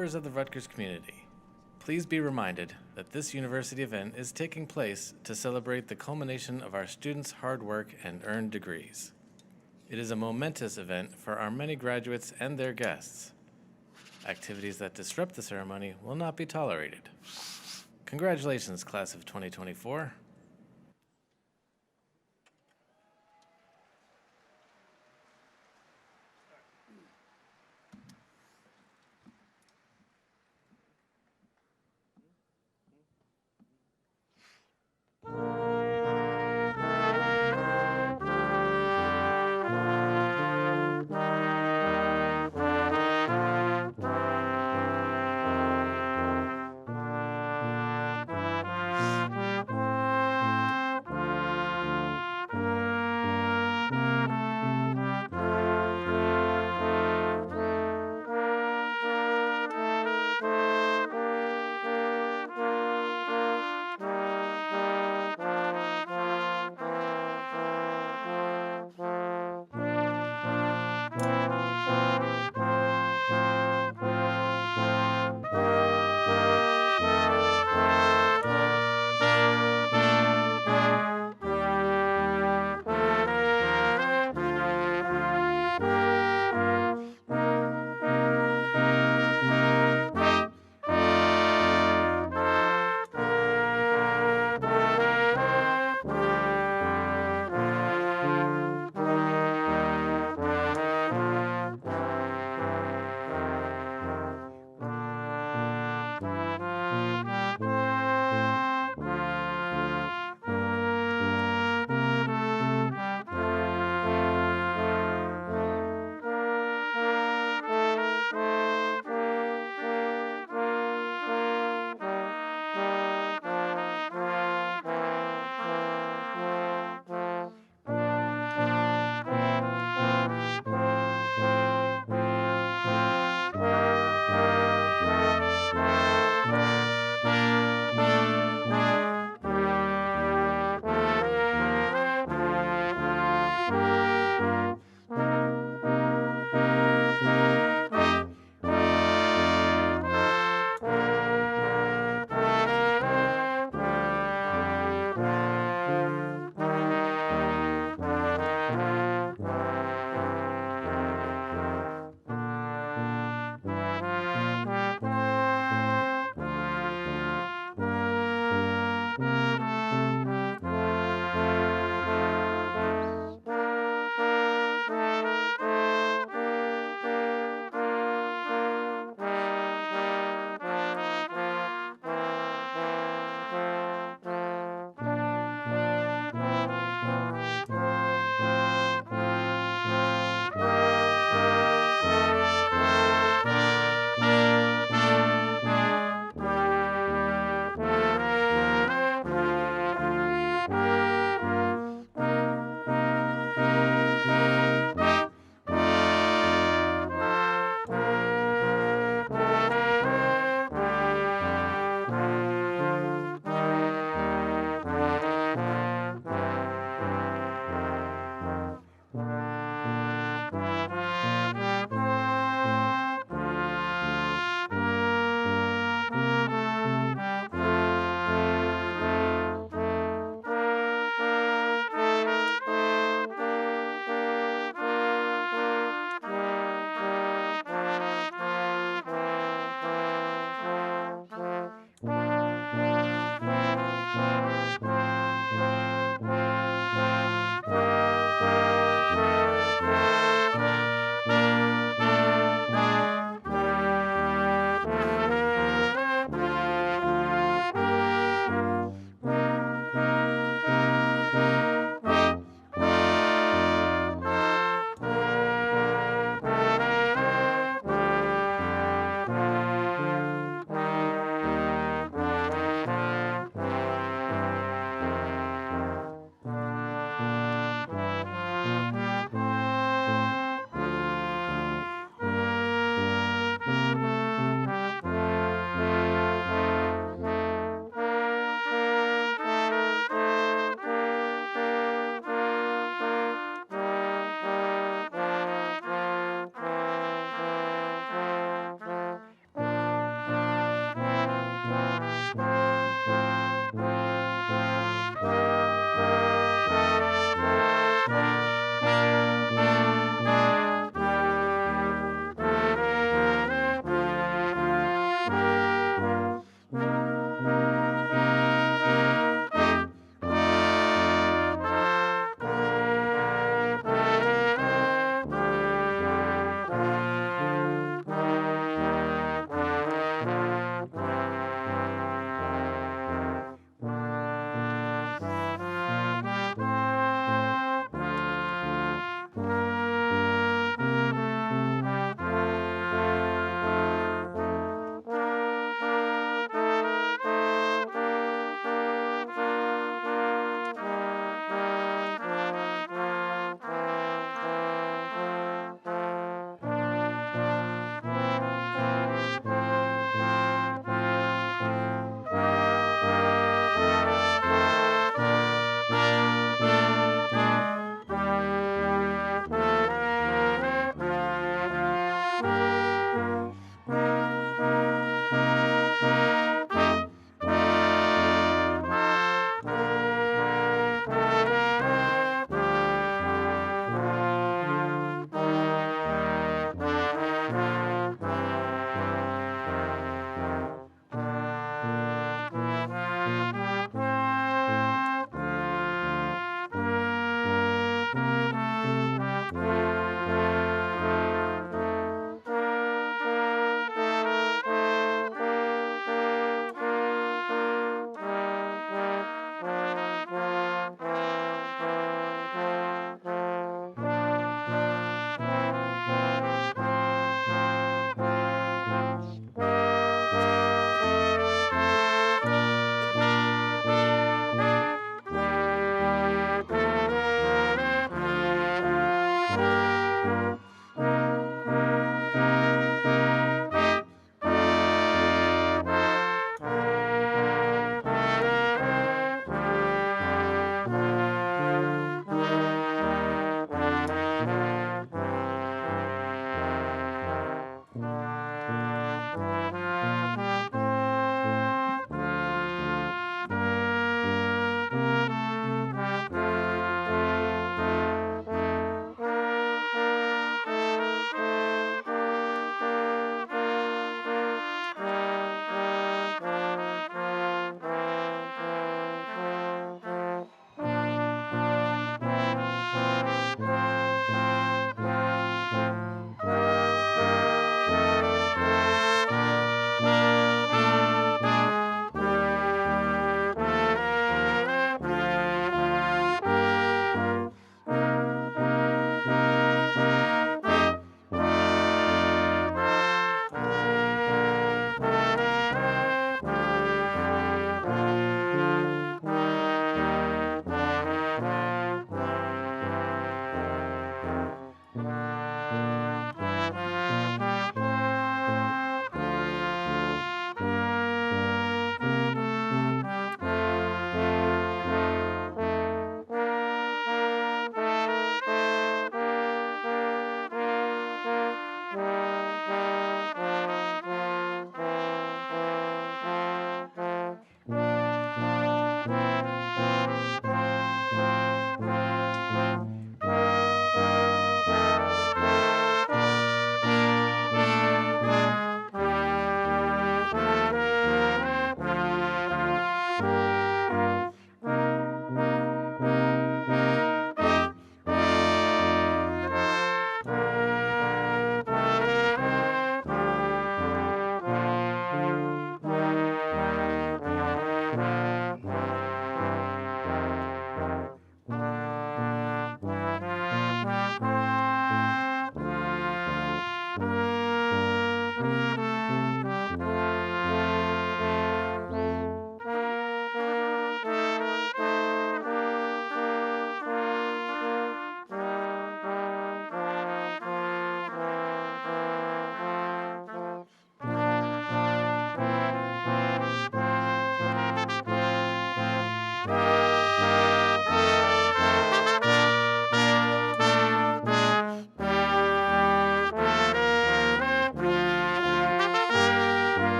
members of the Rutgers community, please be reminded that this university event is taking place to celebrate the culmination of our students' hard work and earned degrees. It is a momentous event for our many graduates and their guests. Activities that disrupt the ceremony will not be tolerated. Congratulations, class of 2024.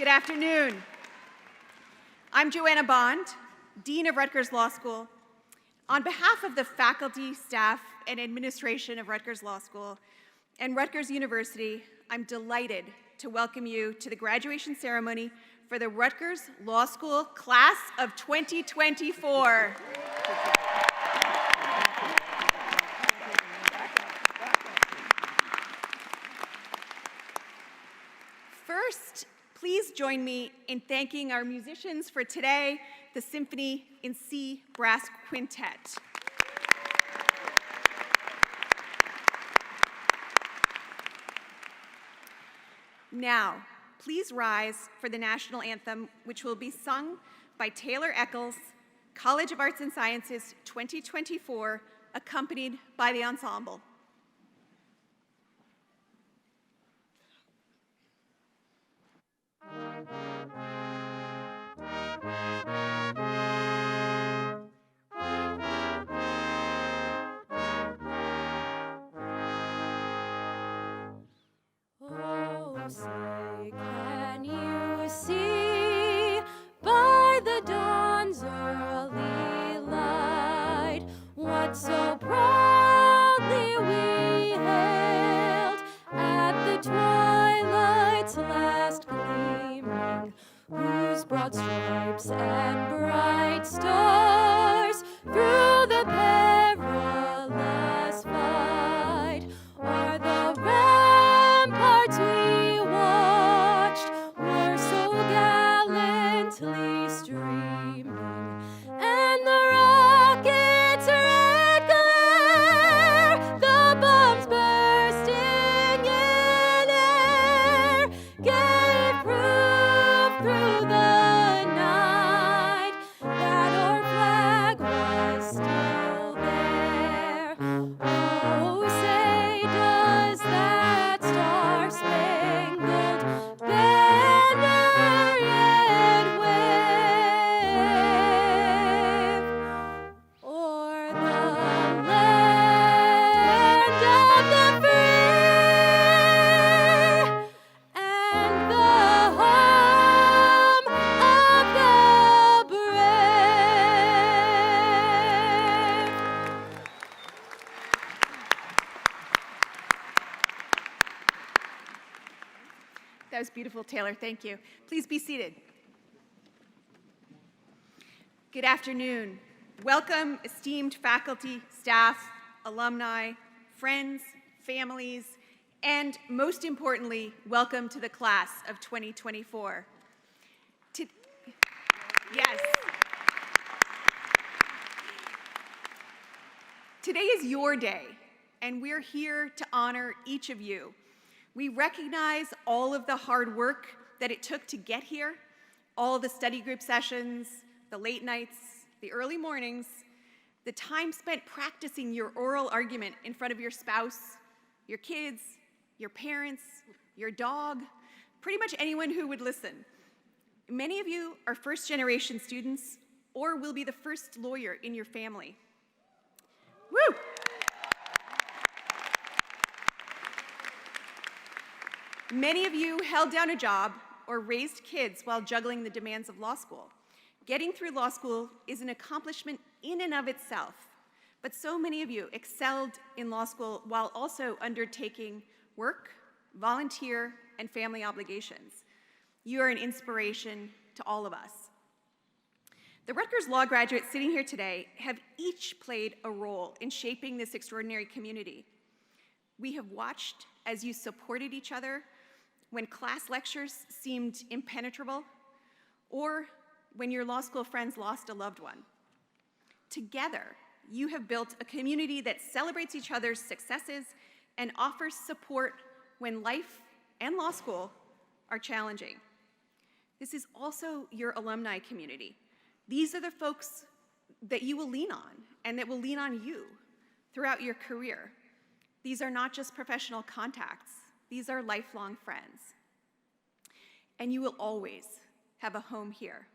Good afternoon. I'm Joanna Bond, Dean of Rutgers Law School. On behalf of the faculty, staff, and administration of Rutgers Law School and Rutgers University, I'm delighted to welcome you to the graduation ceremony for the Rutgers Law School Class of 2024. First, please join me in thanking our musicians for today, the Symphony in C Brass Quintet. Now, please rise for the national anthem, which will be sung by Taylor Eccles, College of Arts and Sciences 2024, accompanied by the ensemble. Oh, say, can you see by the dawn's early light what so proudly we hailed at the twilight's last gleaming, whose broad stripes and bright stars through the perilous fight are the ramparts we watched, were so gallantly streaming, and the rockets' red glare, the bombs bursting in air, gave proof through the night that our flag was still there. Oh, say, does that star-spangled banner yet wave o'er the land of the free and the home of the brave? That was beautiful, Taylor. Thank you. Please be seated. Good afternoon. Welcome, esteemed faculty, staff, alumni, friends, families, and most importantly, welcome to the class of 2024. Yes. Today is your day, and we're here to honor each of you. We recognize all of the hard work that it took to get here, all the study group sessions, the late nights, the early mornings, the time spent practicing your oral argument in front of your spouse, your kids, your parents, your dog, pretty much anyone who would listen. Many of you are first-generation students or will be the first lawyer in your family. Woo! Many of you held down a job or raised kids while juggling the demands of law school. Getting through law school is an accomplishment in and of itself, but so many of you excelled in law school while also undertaking work, volunteer, and family obligations. You are an inspiration to all of us. The Rutgers Law graduates sitting here today have each played a role in shaping this extraordinary community. We have watched as you supported each other when class lectures seemed impenetrable, or when your law school friends lost a loved one. Together, you have built a community that celebrates each other's successes and offers support when life and law school are challenging. This is also your alumni community. These are the folks that you will lean on and that will lean on you throughout your career. These are not just professional contacts. These are lifelong friends. And you will always have a home here.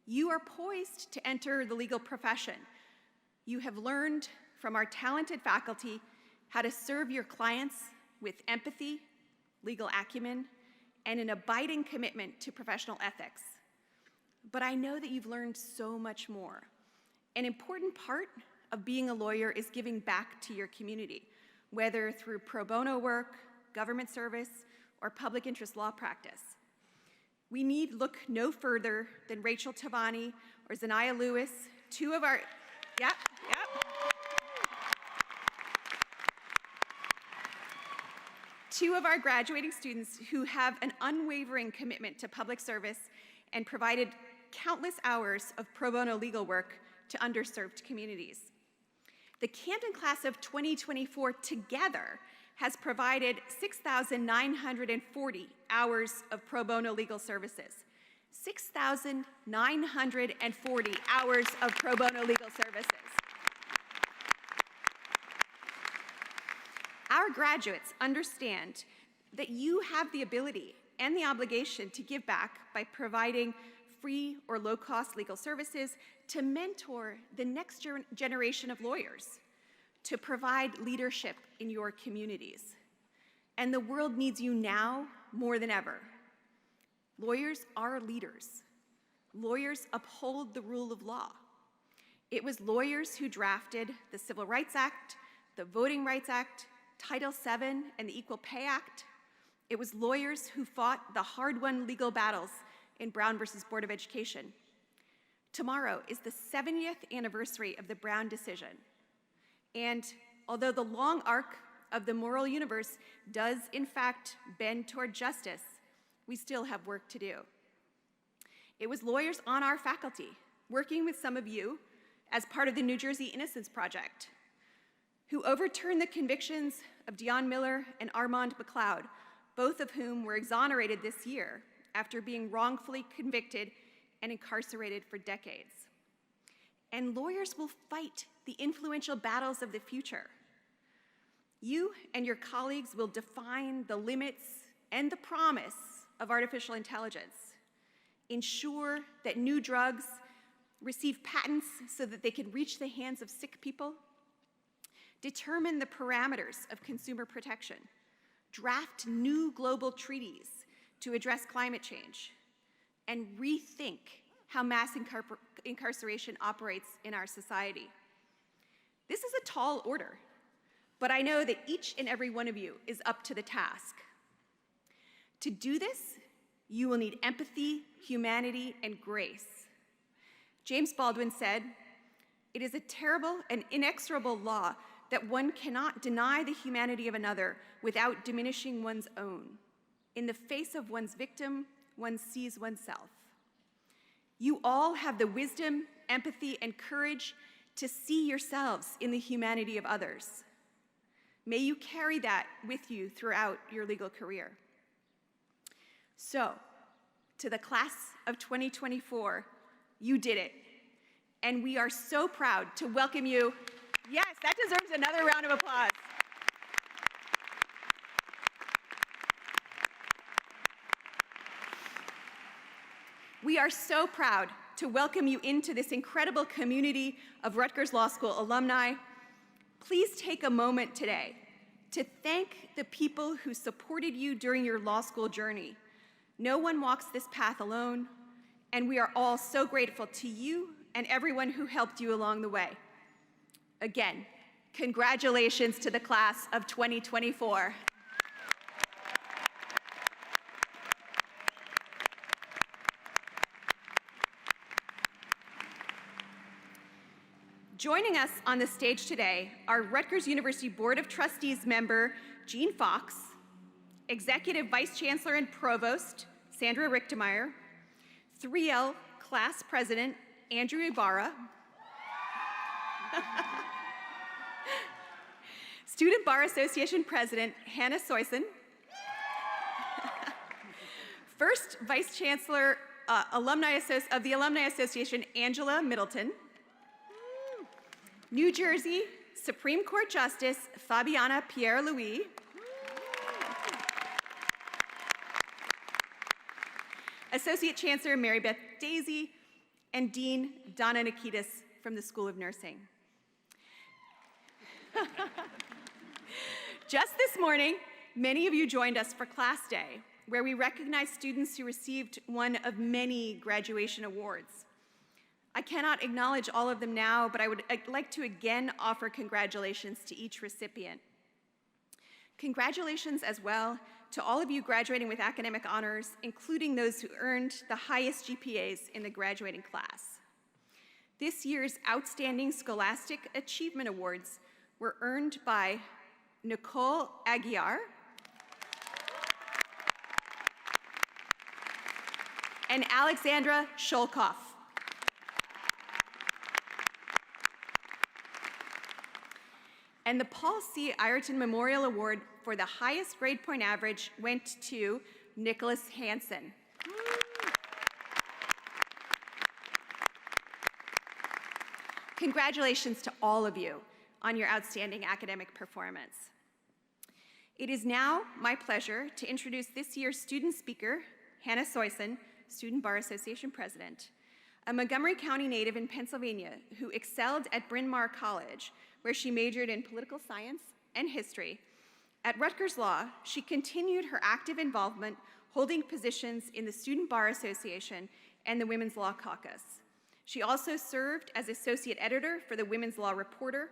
You are poised to enter the legal profession. You have learned from our talented faculty how to serve your clients with empathy, legal acumen, and an abiding commitment to professional ethics. But I know that you've learned so much more. An important part of being a lawyer is giving back to your community, whether through pro bono work, government service, or public interest law practice. We need look no further than Rachel Tavani or Zanaya Lewis, two of our graduating students who have an unwavering commitment to public service and provided countless hours of pro bono legal work to underserved communities. The Camden class of 2024 together has provided 6,940 hours of pro bono legal services. 6,940 hours of pro bono legal services. Our graduates understand that you have the ability and the obligation to give back by providing free or low-cost legal services, to mentor the next generation of lawyers, to provide leadership in your communities. And the world needs you now more than ever. Lawyers are leaders. Lawyers uphold the rule of law. It was lawyers who drafted the Civil Rights Act, the Voting Rights Act, Title VII, and the Equal Pay Act. It was lawyers who fought the hard-won legal battles in Brown versus Board of Education. Tomorrow is the 70th anniversary of the Brown decision. And although the long arc of the moral universe does in fact bend toward justice, we still have work to do. It was lawyers on our faculty, working with some of you as part of the New Jersey Innocence Project, who overturned the convictions of Dion Miller and Armand McLeod, both of whom were exonerated this year after being wrongfully convicted and incarcerated for decades. And lawyers will fight the influential battles of the future. You and your colleagues will define the limits and the promise of artificial intelligence, ensure that new drugs receive patents so that they can reach the hands of sick people, determine the parameters of consumer protection, draft new global treaties to address climate change, and rethink how mass incarceration operates in our society. This is a tall order, but I know that each and every one of you is up to the task. To do this, you will need empathy, humanity, and grace. James Baldwin said, "It is a terrible and inexorable law that one cannot deny the humanity of another without diminishing one's own. In the face of one's victim, one sees oneself." You all have the wisdom, empathy, and courage to see yourselves in the humanity of others. May you carry that with you throughout your legal career. So, to the class of 2024, you did it. And we are so proud to welcome you. Yes, that deserves another round of applause. We are so proud to welcome you into this incredible community of Rutgers Law School alumni. Please take a moment today to thank the people who supported you during your law school journey. No one walks this path alone, and we are all so grateful to you and everyone who helped you along the way. Again, congratulations to the class of 2024. Joining us on the stage today are Rutgers University Board of Trustees member Jean Fox, Executive Vice Chancellor and Provost Sandra Richtemeyer, 3L Class President Andrew Ibarra, Student Bar Association President Hannah Soyson, First Vice Chancellor of the Alumni Association Angela Middleton, New Jersey Supreme Court Justice Fabiana Pierre-Louis, Associate Chancellor Mary Beth Daisy, and Dean Donna Nikitas from the School of Nursing. Just this morning, many of you joined us for class day, where we recognize students who received one of many graduation awards. I cannot acknowledge all of them now, but I'd like to again offer congratulations to each recipient. Congratulations as well to all of you graduating with academic honors, including those who earned the highest GPAs in the graduating class. This year's Outstanding Scholastic Achievement Awards were earned by Nicole Aguiar and Alexandra Sholkoff. And the Paul C. Ireton Memorial Award for the highest grade point average went to Nicholas Hansen. Congratulations to all of you on your outstanding academic performance. It is now my pleasure to introduce this year's student speaker, Hannah Soyson, Student Bar Association President, a Montgomery County native in Pennsylvania who excelled at Bryn Mawr College, where she majored in political science and history. At Rutgers Law, she continued her active involvement holding positions in the Student Bar Association and the Women's Law Caucus. She also served as associate editor for the Women's Law Reporter.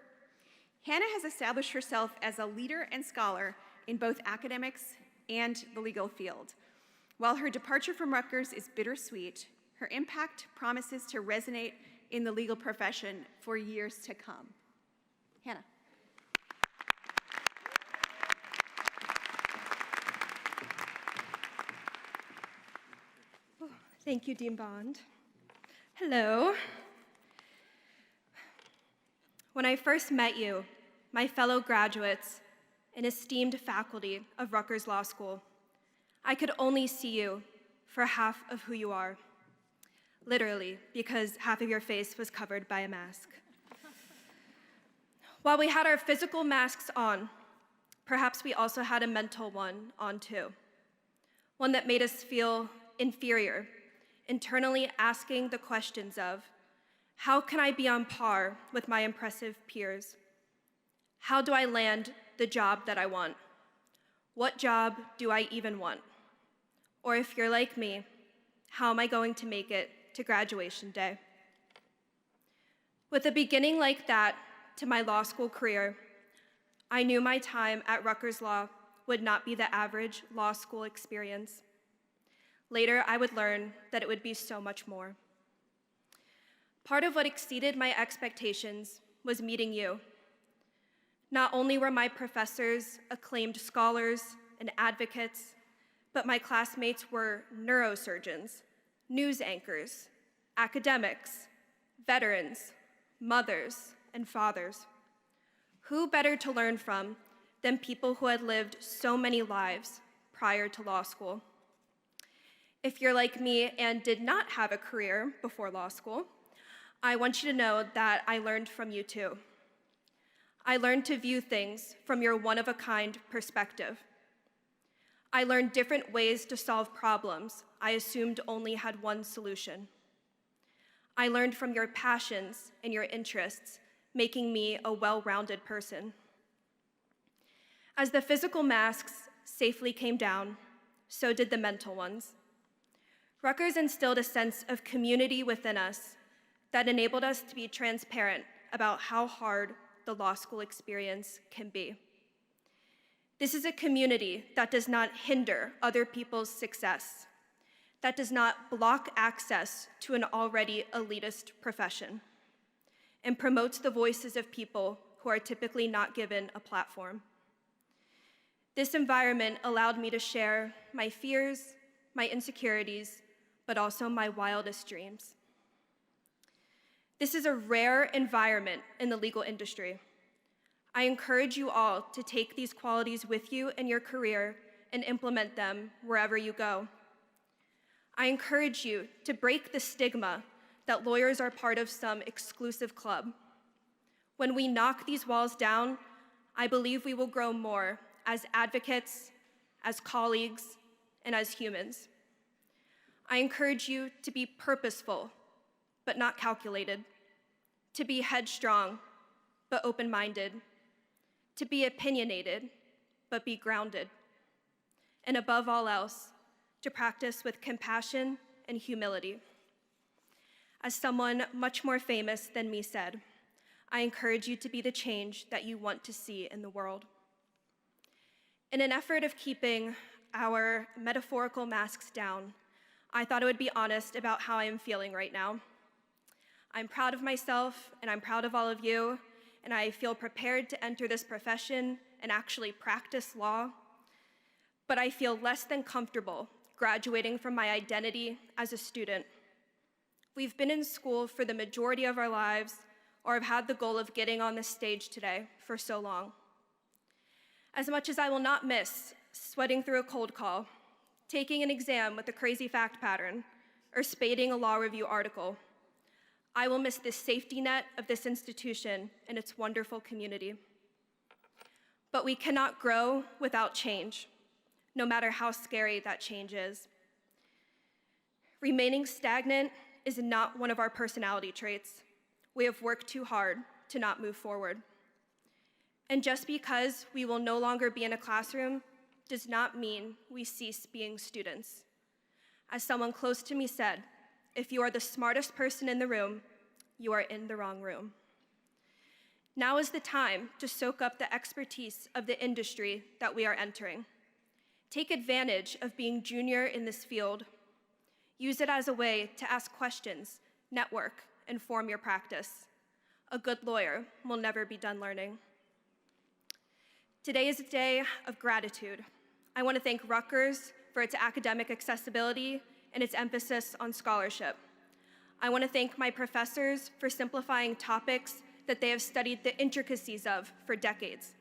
Hannah has established herself as a leader and scholar in both academics and the legal field. While her departure from Rutgers is bittersweet, her impact promises to resonate in the legal profession for years to come. Hannah. Thank you, Dean Bond. Hello. When I first met you, my fellow graduates and esteemed faculty of Rutgers Law School, I could only see you for half of who you are. Literally, because half of your face was covered by a mask. While we had our physical masks on, perhaps we also had a mental one on too. One that made us feel inferior, internally asking the questions of, how can I be on par with my impressive peers? How do I land the job that I want? What job do I even want? Or if you're like me, how am I going to make it to graduation day? With a beginning like that to my law school career, I knew my time at Rutgers Law would not be the average law school experience. Later, I would learn that it would be so much more. Part of what exceeded my expectations was meeting you. Not only were my professors acclaimed scholars and advocates, but my classmates were neurosurgeons, news anchors, academics, veterans, mothers, and fathers. Who better to learn from than people who had lived so many lives prior to law school? If you're like me and did not have a career before law school, I want you to know that I learned from you too. I learned to view things from your one-of-a-kind perspective. I learned different ways to solve problems I assumed only had one solution. I learned from your passions and your interests, making me a well-rounded person. As the physical masks safely came down, so did the mental ones. Rutgers instilled a sense of community within us that enabled us to be transparent about how hard the law school experience can be. This is a community that does not hinder other people's success, that does not block access to an already elitist profession, and promotes the voices of people who are typically not given a platform. This environment allowed me to share my fears, my insecurities, but also my wildest dreams. This is a rare environment in the legal industry. I encourage you all to take these qualities with you in your career and implement them wherever you go. I encourage you to break the stigma that lawyers are part of some exclusive club. When we knock these walls down, I believe we will grow more as advocates, as colleagues, and as humans. I encourage you to be purposeful, but not calculated, to be headstrong, but open-minded, to be opinionated, but be grounded, and above all else, to practice with compassion and humility. As someone much more famous than me said, I encourage you to be the change that you want to see in the world. In an effort of keeping our metaphorical masks down, I thought I would be honest about how I am feeling right now. I'm proud of myself, and I'm proud of all of you, and I feel prepared to enter this profession and actually practice law, but I feel less than comfortable graduating from my identity as a student. We've been in school for the majority of our lives, or have had the goal of getting on this stage today for so long. As much as I will not miss sweating through a cold call, taking an exam with a crazy fact pattern, or spading a law review article, I will miss the safety net of this institution and its wonderful community. But we cannot grow without change, no matter how scary that change is. Remaining stagnant is not one of our personality traits. We have worked too hard to not move forward. And just because we will no longer be in a classroom does not mean we cease being students. As someone close to me said, if you are the smartest person in the room, you are in the wrong room. Now is the time to soak up the expertise of the industry that we are entering. Take advantage of being junior in this field. Use it as a way to ask questions, network, and form your practice. A good lawyer will never be done learning. Today is a day of gratitude. I want to thank Rutgers for its academic accessibility and its emphasis on scholarship. I want to thank my professors for simplifying topics that they have studied the intricacies of for decades.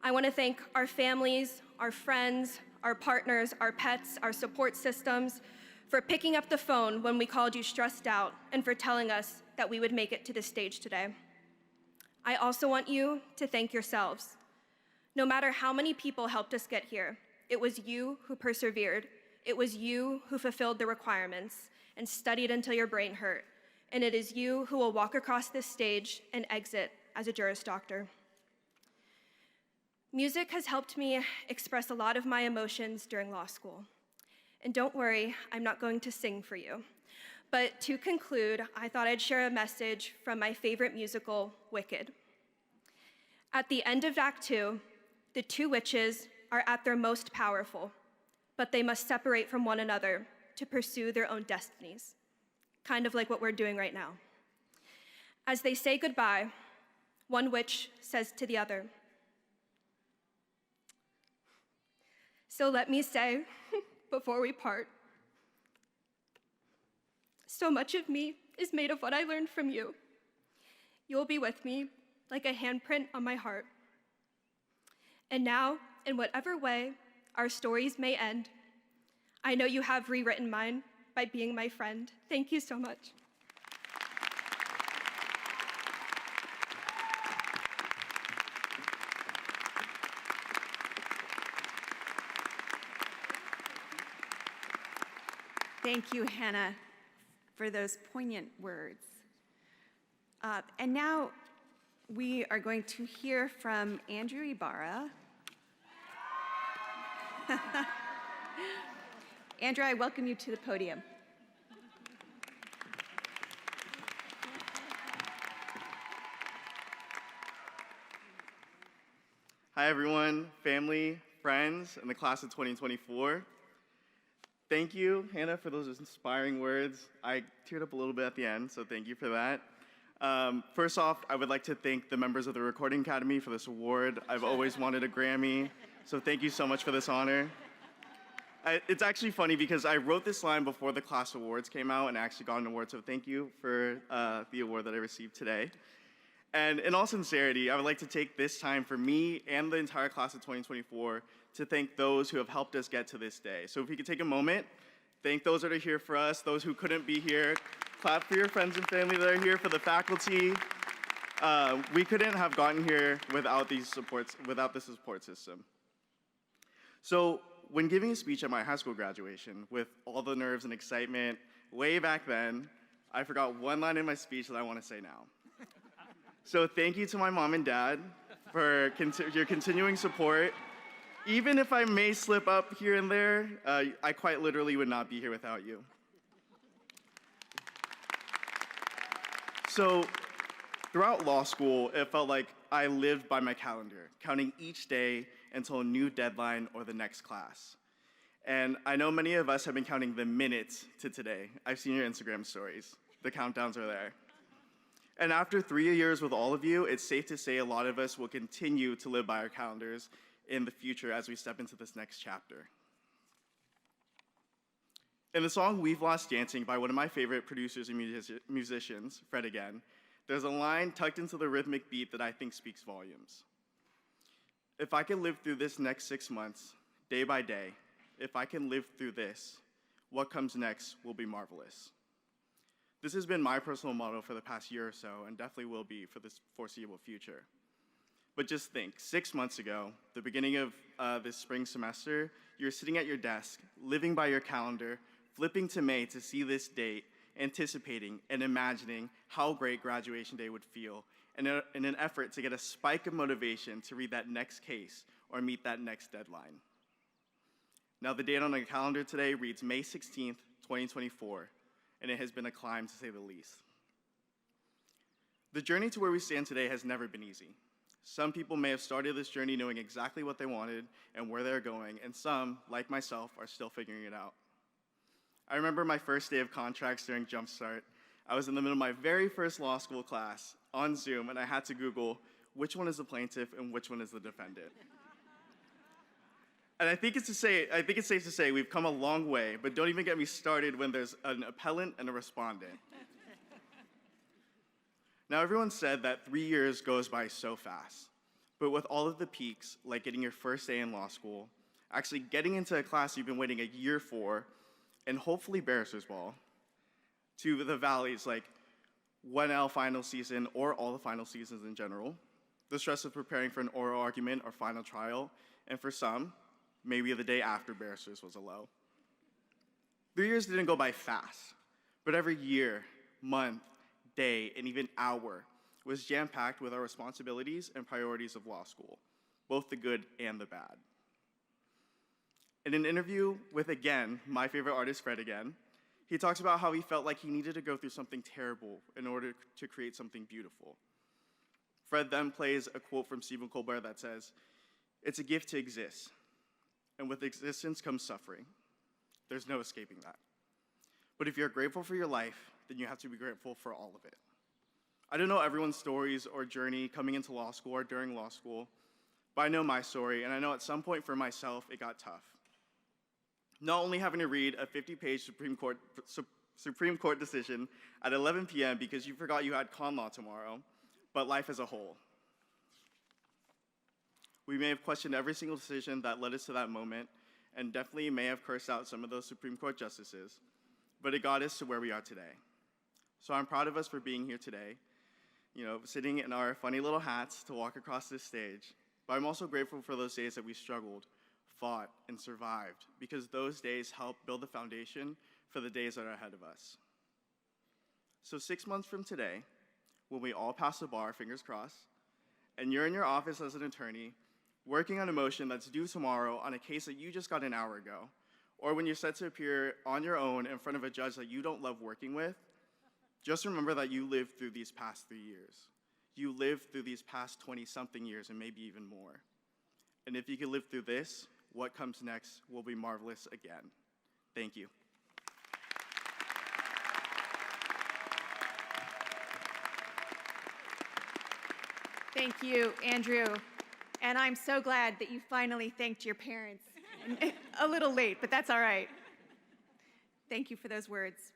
I want to thank our families, our friends, our partners, our pets, our support systems for picking up the phone when we called you stressed out and for telling us that we would make it to this stage today. I also want you to thank yourselves. No matter how many people helped us get here, it was you who persevered. It was you who fulfilled the requirements and studied until your brain hurt. And it is you who will walk across this stage and exit as a Juris Doctor. Music has helped me express a lot of my emotions during law school. And don't worry, I'm not going to sing for you. But to conclude, I thought I'd share a message from my favorite musical, Wicked. At the end of Act 2, the two witches are at their most powerful, but they must separate from one another to pursue their own destinies, kind of like what we're doing right now. As they say goodbye, one witch says to the other, "So let me say, before we part, so much of me is made of what I learned from you. You will be with me like a handprint on my heart. And now, in whatever way our stories may end, I know you have rewritten mine by being my friend. Thank you so much." Thank you, Hannah, for those poignant words. And now we are going to hear from Andrew Ibarra. Andrew, I welcome you to the podium. Hi, everyone, family, friends, and the class of 2024. Thank you, Hannah, for those inspiring words. I teared up a little bit at the end, so thank you for that. First off, I would like to thank the members of the Recording Academy for this award. I've always wanted a Grammy, so thank you so much for this honor. It's actually funny because I wrote this line before the class awards came out and actually got an award, so thank you for the award that I received today. And in all sincerity, I would like to take this time for me and the entire class of 2024 to thank those who have helped us get to this day. So if we could take a moment, thank those that are here for us, those who couldn't be here. Clap for your friends and family that are here, for the faculty. We couldn't have gotten here without the support system. So when giving a speech at my high school graduation, with all the nerves and excitement way back then, I forgot one line in my speech that I want to say now. So thank you to my mom and dad for your continuing support. Even if I may slip up here and there, I quite literally would not be here without you. So throughout law school, it felt like I lived by my calendar, counting each day until a new deadline or the next class. And I know many of us have been counting the minutes to today. I've seen your Instagram stories. The countdowns are there. And after 3 years with all of you, it's safe to say a lot of us will continue to live by our calendars in the future as we step into this next chapter. In the song We've Lost Dancing by one of my favorite producers and musicians, Fred Again, there's a line tucked into the rhythmic beat that I think speaks volumes. If I can live through this next 6 months, day by day, if I can live through this, what comes next will be marvelous. This has been my personal motto for the past year or so, and definitely will be for this foreseeable future. But just think, 6 months ago, the beginning of this spring semester, you were sitting at your desk, living by your calendar, flipping to May to see this date, anticipating and imagining how great graduation day would feel, in an effort to get a spike of motivation to read that next case or meet that next deadline. Now, the date on the calendar today reads May 16th, 2024, and it has been a climb to say the least. The journey to where we stand today has never been easy. Some people may have started this journey knowing exactly what they wanted and where they're going, and some, like myself, are still figuring it out. I remember my first day of contracts during Jumpstart. I was in the middle of my very first law school class on Zoom, and I had to Google which one is the plaintiff and which one is the defendant. And I think it's safe to say we've come a long way, but don't even get me started when there's an appellant and a respondent. Now, everyone said that 3 years goes by so fast, but with all of the peaks, like getting your first day in law school, actually getting into a class you've been waiting a year for, and hopefully Barrister's Ball, to the valleys like 1L final season or all the final seasons in general, the stress of preparing for an oral argument or final trial, and for some, maybe the day after Barrister's was a low. 3 years didn't go by fast, but every year, month, day, and even hour was jam-packed with our responsibilities and priorities of law school, both the good and the bad. In an interview with, again, my favorite artist, Fred Again, he talks about how he felt like he needed to go through something terrible in order to create something beautiful. Fred then plays a quote from Stephen Colbert that says, "It's a gift to exist, and with existence comes suffering. There's no escaping that. But if you're grateful for your life, then you have to be grateful for all of it." I don't know everyone's stories or journey coming into law school or during law school, but I know my story, and I know at some point for myself, it got tough. Not only having to read a 50-page Supreme Court decision at 11 p.m. because you forgot you had con law tomorrow, but life as a whole. We may have questioned every single decision that led us to that moment, and definitely may have cursed out some of those Supreme Court justices, but it got us to where we are today. So I'm proud of us for being here today, sitting in our funny little hats to walk across this stage, but I'm also grateful for those days that we struggled, fought, and survived, because those days helped build the foundation for the days that are ahead of us. So 6 months from today, when we all pass the bar, fingers crossed, and you're in your office as an attorney, working on a motion that's due tomorrow on a case that you just got an hour ago, or when you're set to appear on your own in front of a judge that you don't love working with, just remember that you lived through these past 3 years. You lived through these past 20-something years and maybe even more. And if you can live through this, what comes next will be marvelous again. Thank you. Thank you, Andrew. And I'm so glad that you finally thanked your parents. A little late, but that's all right. Thank you for those words.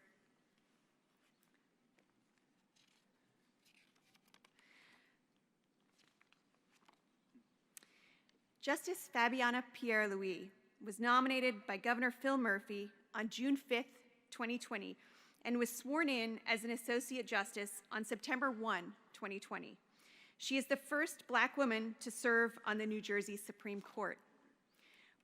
Justice Fabiana Pierre-Louis was nominated by Governor Phil Murphy on June 5th, 2020, and was sworn in as an Associate Justice on September 1, 2020. She is the first Black woman to serve on the New Jersey Supreme Court.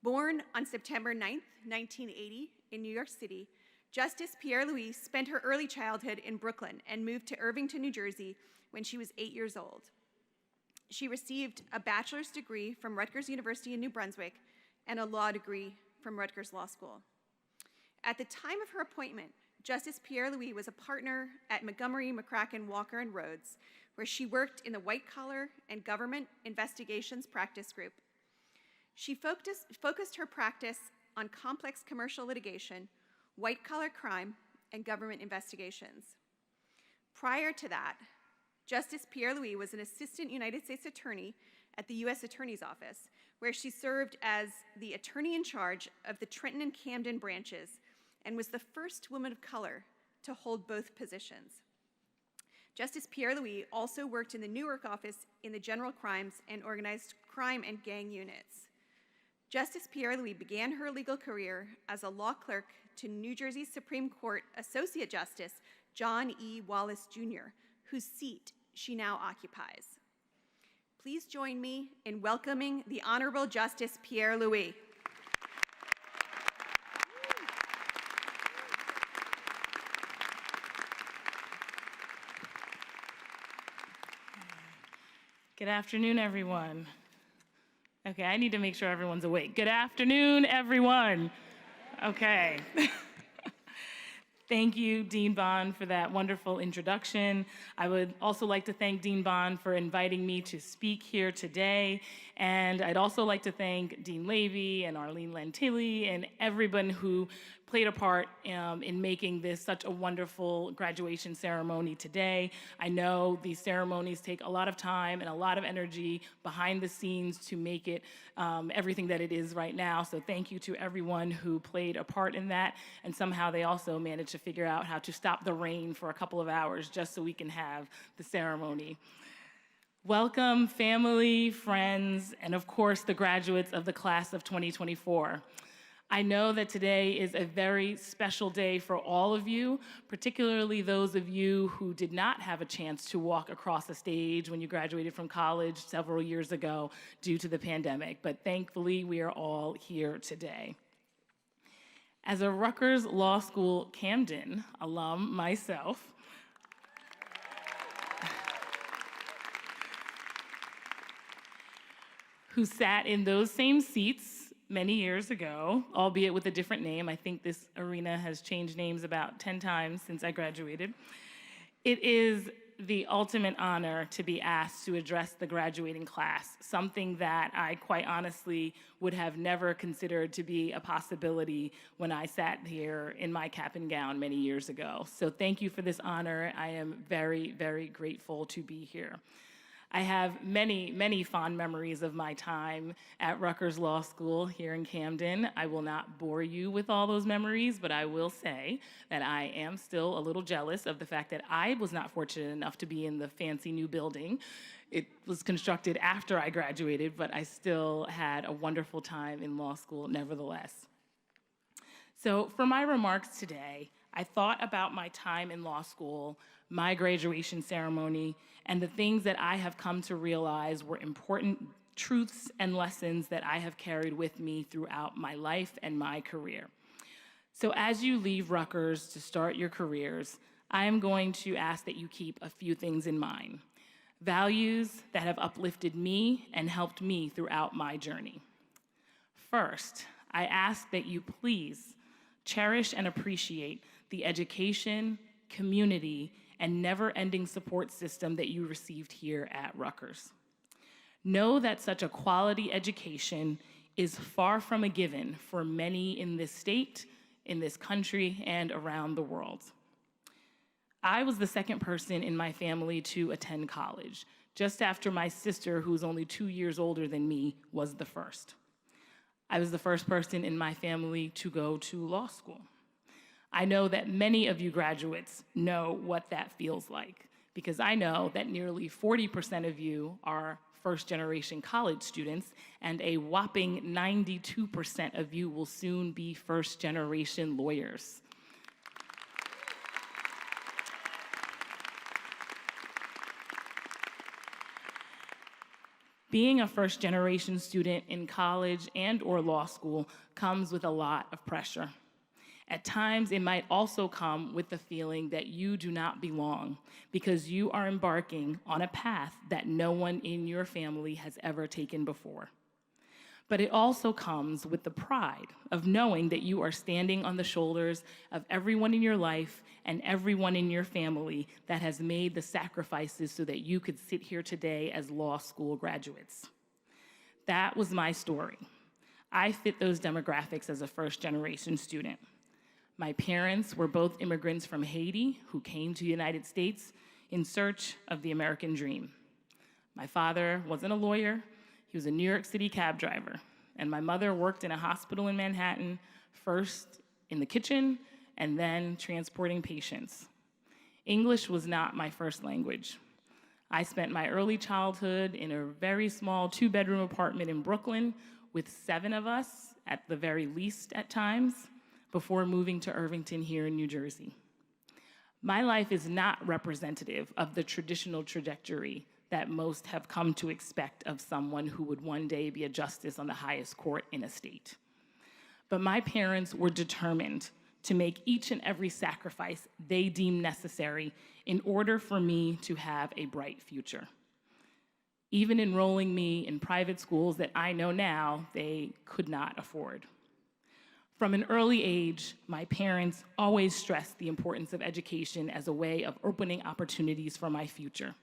Born on September 9th, 1980, in New York City, Justice Pierre-Louis spent her early childhood in Brooklyn and moved to Irvington, New Jersey when she was 8 years old. She received a bachelor's degree from Rutgers University in New Brunswick and a law degree from Rutgers Law School. At the time of her appointment, Justice Pierre-Louis was a partner at Montgomery, McCracken, Walker, and Rhodes, where she worked in the White Collar and Government Investigations Practice Group. She focused her practice on complex commercial litigation, white-collar crime, and government investigations. Prior to that, Justice Pierre-Louis was an assistant United States attorney at the U.S. Attorney's Office, where she served as the attorney in charge of the Trenton and Camden branches and was the first woman of color to hold both positions. Justice Pierre-Louis also worked in the Newark office in the General Crimes and Organized Crime and Gang units. Justice Pierre-Louis began her legal career as a law clerk to New Jersey Supreme Court Associate Justice John E. Wallace, Jr., whose seat she now occupies. Please join me in welcoming the Honorable Justice Pierre-Louis. Good afternoon, everyone. Okay, I need to make sure everyone's awake. Good afternoon, everyone. Okay. Thank you, Dean Bond, for that wonderful introduction. I would also like to thank Dean Bond for inviting me to speak here today. And I'd also like to thank Dean Levy and Arlene Lantilli and everyone who played a part in making this such a wonderful graduation ceremony today. I know these ceremonies take a lot of time and a lot of energy behind the scenes to make it everything that it is right now. So thank you to everyone who played a part in that. And somehow they also managed to figure out how to stop the rain for a couple of hours just so we can have the ceremony. Welcome, family, friends, and of course, the graduates of the class of 2024. I know that today is a very special day for all of you, particularly those of you who did not have a chance to walk across the stage when you graduated from college several years ago due to the pandemic, but thankfully we are all here today. As a Rutgers Law School Camden alum myself, who sat in those same seats many years ago, albeit with a different name. I think this arena has changed names about 10 times since I graduated. It is the ultimate honor to be asked to address the graduating class, something that I quite honestly would have never considered to be a possibility when I sat here in my cap and gown many years ago. So thank you for this honor. I am very, very grateful to be here. I have many, many fond memories of my time at Rutgers Law School here in Camden. I will not bore you with all those memories, but I will say that I am still a little jealous of the fact that I was not fortunate enough to be in the fancy new building. It was constructed after I graduated, but I still had a wonderful time in law school nevertheless. So for my remarks today, I thought about my time in law school, my graduation ceremony, and the things that I have come to realize were important truths and lessons that I have carried with me throughout my life and my career. So as you leave Rutgers to start your careers, I am going to ask that you keep a few things in mind. Values that have uplifted me and helped me throughout my journey. First, I ask that you please cherish and appreciate the education, community, and never-ending support system that you received here at Rutgers. Know that such a quality education is far from a given for many in this state, in this country, and around the world. I was the second person in my family to attend college, just after my sister, who's only 2 years older than me, was the first. I was the first person in my family to go to law school. I know that many of you graduates know what that feels like, because I know that nearly 40% of you are first-generation college students, and a whopping 92% of you will soon be first-generation lawyers. Being a first-generation student in college and/or law school comes with a lot of pressure. At times, it might also come with the feeling that you do not belong because you are embarking on a path that no one in your family has ever taken before. But it also comes with the pride of knowing that you are standing on the shoulders of everyone in your life and everyone in your family that has made the sacrifices so that you could sit here today as law school graduates. That was my story. I fit those demographics as a first-generation student. My parents were both immigrants from Haiti who came to the United States in search of the American dream. My father wasn't a lawyer, he was a New York City cab driver, and my mother worked in a hospital in Manhattan, first in the kitchen and then transporting patients. English was not my first language. I spent my early childhood in a very small 2-bedroom apartment in Brooklyn with 7 of us, at the very least at times, before moving to Irvington here in New Jersey. My life is not representative of the traditional trajectory that most have come to expect of someone who would one day be a justice on the highest court in a state. But my parents were determined to make each and every sacrifice they deemed necessary in order for me to have a bright future. Even enrolling me in private schools that I know now they could not afford. From an early age, my parents always stressed the importance of education as a way of opening opportunities for my future.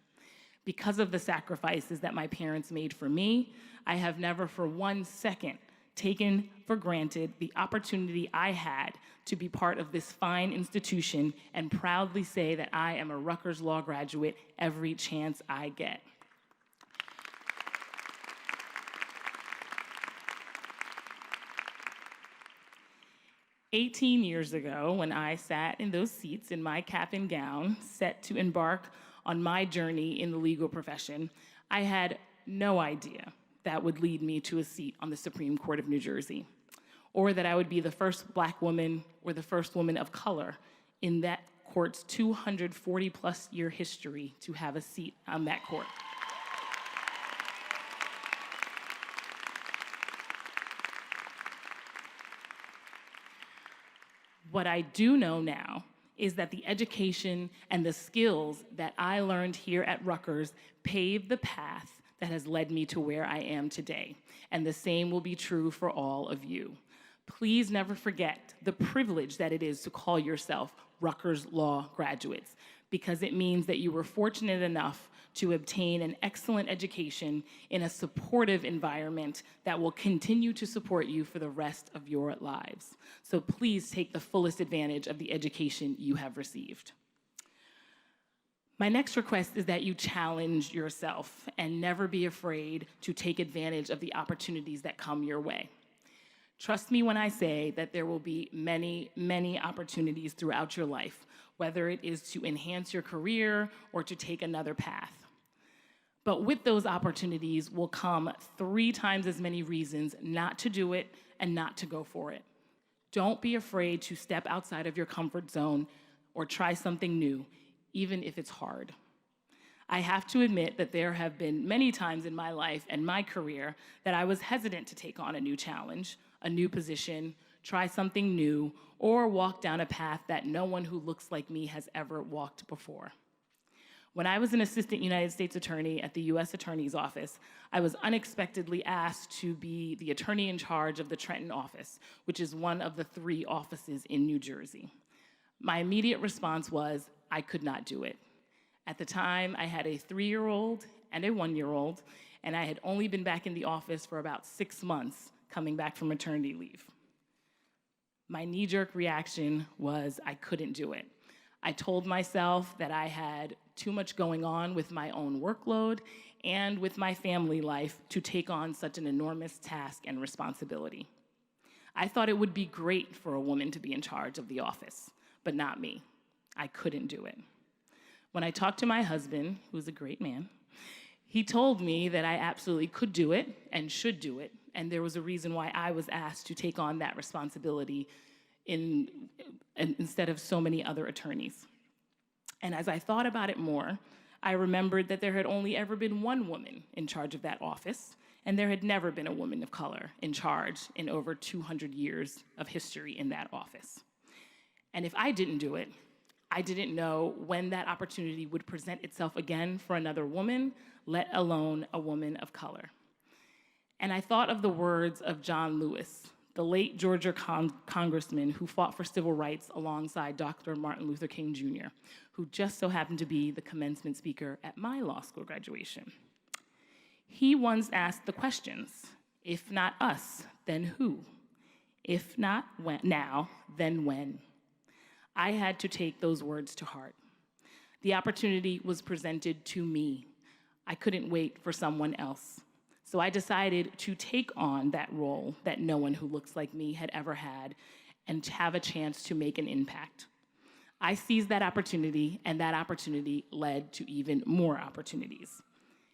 Because of the sacrifices that my parents made for me, I have never for 1 second taken for granted the opportunity I had to be part of this fine institution and proudly say that I am a Rutgers Law graduate every chance I get. "18 years ago, when I sat in those seats in my cap and gown, set to embark on my journey in the legal profession, I had no idea that would lead me to a seat on the Supreme Court of New Jersey, or that I would be the first Black woman or the first woman of color in that court's 240-plus year history to have a seat on that court. What I do know now is that the education and the skills that I learned here at Rutgers paved the path that has led me to where I am today, and the same will be true for all of you. Please never forget the privilege that it is to call yourself Rutgers Law graduates, because it means that you were fortunate enough to obtain an excellent education in a supportive environment that will continue to support you for the rest of your lives. So please take the fullest advantage of the education you have received. My next request is that you challenge yourself and never be afraid to take advantage of the opportunities that come your way. Trust me when I say that there will be many, many opportunities throughout your life, whether it is to enhance your career or to take another path. But with those opportunities will come 3 times as many reasons not to do it and not to go for it. Don't be afraid to step outside of your comfort zone or try something new, even if it's hard. I have to admit that there have been many times in my life and my career that I was hesitant to take on a new challenge, a new position, try something new, or walk down a path that no one who looks like me has ever walked before. When I was an assistant United States attorney at the U.S. Attorney's Office, I was unexpectedly asked to be the attorney in charge of the Trenton office, which is one of the 3 offices in New Jersey. My immediate response was, I could not do it. At the time, I had a 3-year-old and a 1-year-old, and I had only been back in the office for about 6 months, coming back from maternity leave. My knee-jerk reaction was I couldn't do it. I told myself that I had too much going on with my own workload and with my family life to take on such an enormous task and responsibility. I thought it would be great for a woman to be in charge of the office, but not me. I couldn't do it. When I talked to my husband, who's a great man, he told me that I absolutely could do it and should do it, and there was a reason why I was asked to take on that responsibility instead of so many other attorneys. And as I thought about it more, I remembered that there had only ever been one woman in charge of that office, and there had never been a woman of color in charge in over 200 years of history in that office. And if I didn't do it, I didn't know when that opportunity would present itself again for another woman, let alone a woman of color. And I thought of the words of John Lewis, the late Georgia congressman who fought for civil rights alongside Dr. Martin Luther King Jr., who just so happened to be the commencement speaker at my law school graduation. He once asked the questions, if not us, then who? If not now, then when? I had to take those words to heart. The opportunity was presented to me. I couldn't wait for someone else. So I decided to take on that role that no one who looks like me had ever had and to have a chance to make an impact. I seized that opportunity, and that opportunity led to even more opportunities.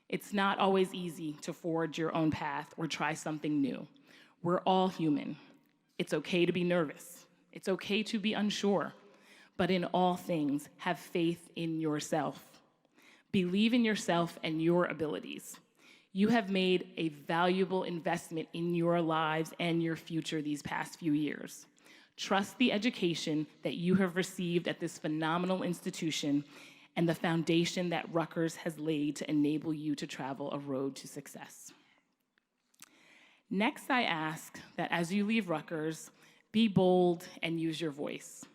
It's not always easy to forge your own path or try something new. We're all human. It's okay to be nervous. It's okay to be unsure. But in all things, have faith in yourself. Believe in yourself and your abilities. You have made a valuable investment in your lives and your future these past few years. Trust the education that you have received at this phenomenal institution and the foundation that Rutgers has laid to enable you to travel a road to success. Next, I ask that as you leave Rutgers, be bold and use your voice.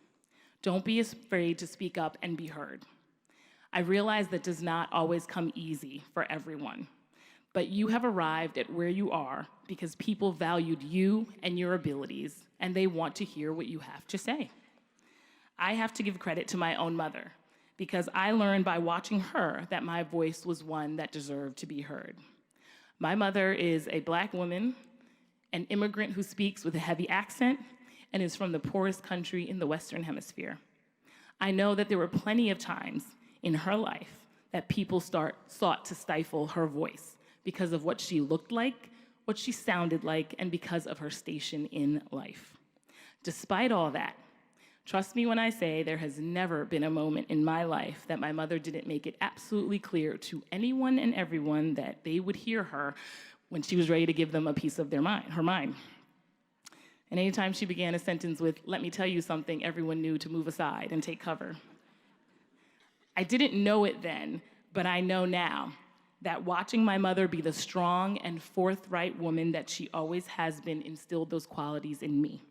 Don't be afraid to speak up and be heard. I realize that does not always come easy for everyone, but you have arrived at where you are because people valued you and your abilities, and they want to hear what you have to say. I have to give credit to my own mother because I learned by watching her that my voice was one that deserved to be heard. My mother is a Black woman, an immigrant who speaks with a heavy accent, and is from the poorest country in the Western Hemisphere. I know that there were plenty of times in her life that people sought to stifle her voice because of what she looked like, what she sounded like, and because of her station in life. Despite all that, trust me when I say there has never been a moment in my life that my mother didn't make it absolutely clear to anyone and everyone that they would hear her when she was ready to give them a piece of her mind. And anytime she began a sentence with, "Let me tell you something," everyone knew to move aside and take cover. I didn't know it then, but I know now that watching my mother be the strong and forthright woman that she always has been instilled those qualities in me.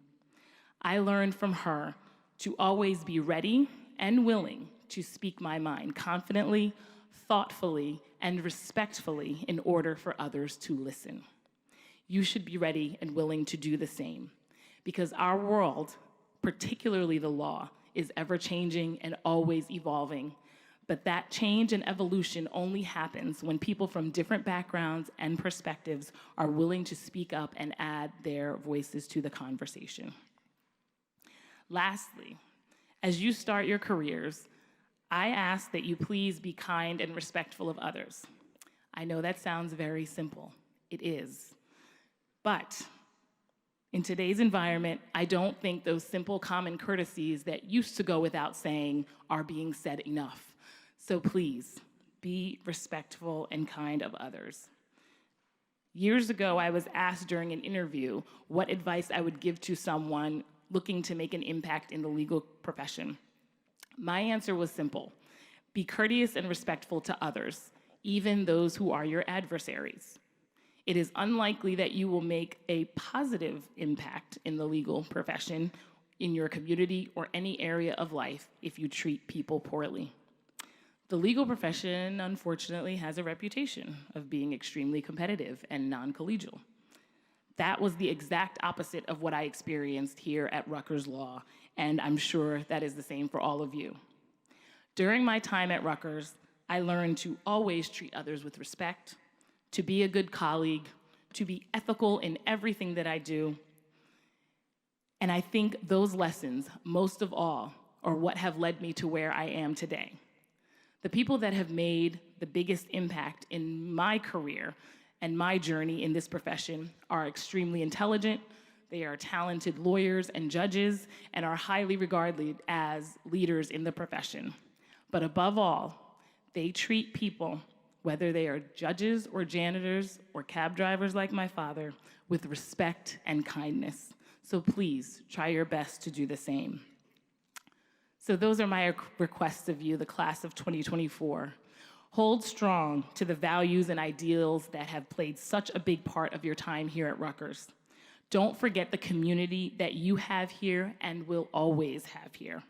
I learned from her to always be ready and willing to speak my mind confidently, thoughtfully, and respectfully in order for others to listen. You should be ready and willing to do the same because our world, particularly the law, is ever-changing and always evolving. But that change and evolution only happens when people from different backgrounds and perspectives are willing to speak up and add their voices to the conversation. Lastly, as you start your careers, I ask that you please be kind and respectful of others. I know that sounds very simple. It is. But in today's environment, I don't think those simple common courtesies that used to go without saying are being said enough. So please, be respectful and kind of others. Years ago, I was asked during an interview what advice I would give to someone looking to make an impact in the legal profession. My answer was simple: be courteous and respectful to others, even those who are your adversaries. It is unlikely that you will make a positive impact in the legal profession, in your community, or any area of life if you treat people poorly. The legal profession, unfortunately, has a reputation of being extremely competitive and non-collegial. That was the exact opposite of what I experienced here at Rutgers Law, and I'm sure that is the same for all of you. During my time at Rutgers, I learned to always treat others with respect, to be a good colleague, to be ethical in everything that I do. And I think those lessons, most of all, are what have led me to where I am today. The people that have made the biggest impact in my career and my journey in this profession are extremely intelligent, they are talented lawyers and judges, and are highly regarded as leaders in the profession. But above all, they treat people, whether they are judges or janitors or cab drivers like my father, with respect and kindness. So please try your best to do the same. So those are my requests of you, the class of 2024. Hold strong to the values and ideals that have played such a big part of your time here at Rutgers. Don't forget the community that you have here and will always have here.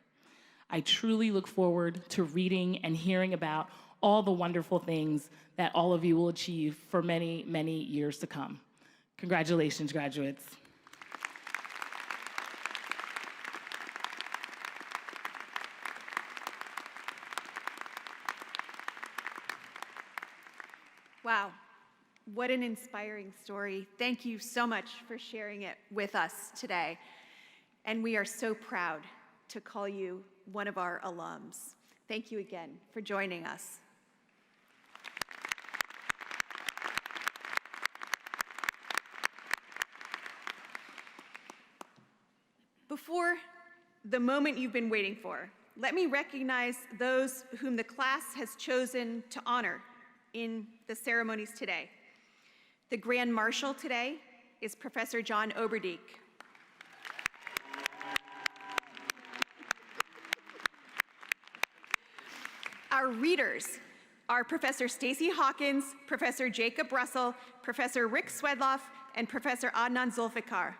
I truly look forward to reading and hearing about all the wonderful things that all of you will achieve for many, many years to come. Congratulations, graduates. Wow, what an inspiring story. Thank you so much for sharing it with us today. And we are so proud to call you one of our alums. Thank you again for joining us. Before the moment you've been waiting for, let me recognize those whom the class has chosen to honor in the ceremonies today. The Grand Marshal today is Professor John Oberdiek. Our readers are Professor Stacy Hawkins, Professor Jacob Russell, Professor Rick Swedloff, and Professor Adnan Zulfikar.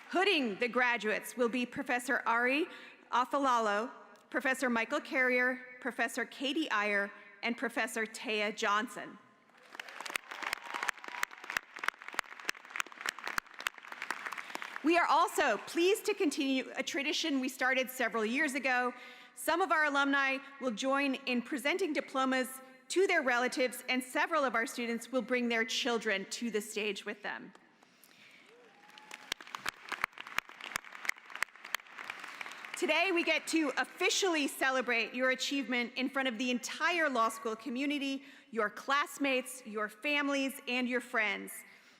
Hooding the graduates will be Professor Ari Afalalo, Professor Michael Carrier, Professor Katie Iyer, and Professor Taya Johnson. We are also pleased to continue a tradition we started several years ago. Some of our alumni will join in presenting diplomas to their relatives, and several of our students will bring their children to the stage with them. Today, we get to officially celebrate your achievement in front of the entire law school community, your classmates, your families, and your friends.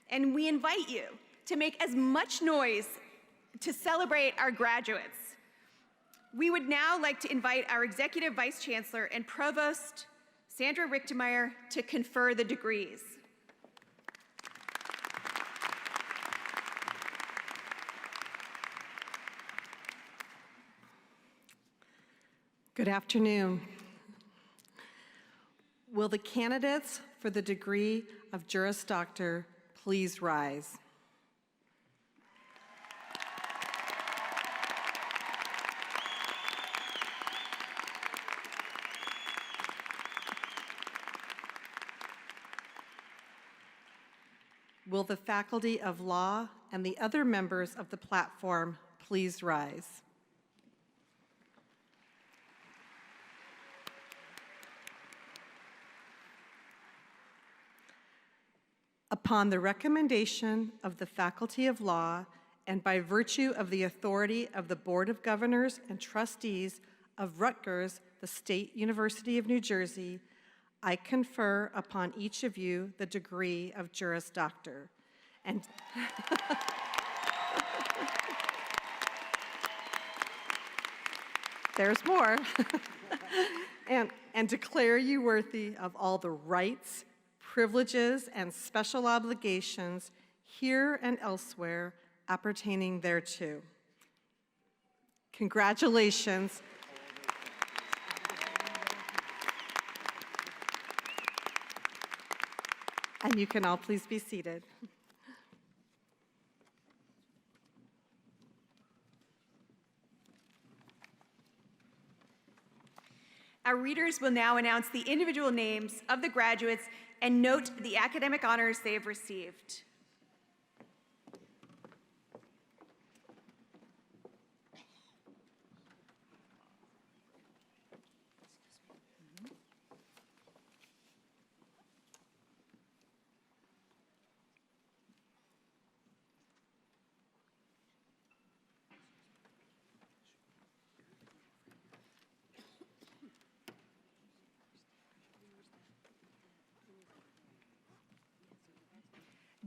And we invite you to make as much noise to celebrate our graduates. We would now like to invite our Executive Vice Chancellor and Provost, Sandra Richtemeyer, to confer the degrees. Good afternoon. Will the candidates for the degree of Juris Doctor please rise? Will the Faculty of Law and the other members of the platform please rise? Upon the recommendation of the Faculty of Law and by virtue of the authority of the Board of Governors and Trustees of Rutgers, the State University of New Jersey, I confer upon each of you the degree of Juris Doctor. And there's more. and declare you worthy of all the rights, privileges, and special obligations here and elsewhere appertaining thereto. Congratulations. And you can all please be seated. Our readers will now announce the individual names of the graduates and note the academic honors they have received.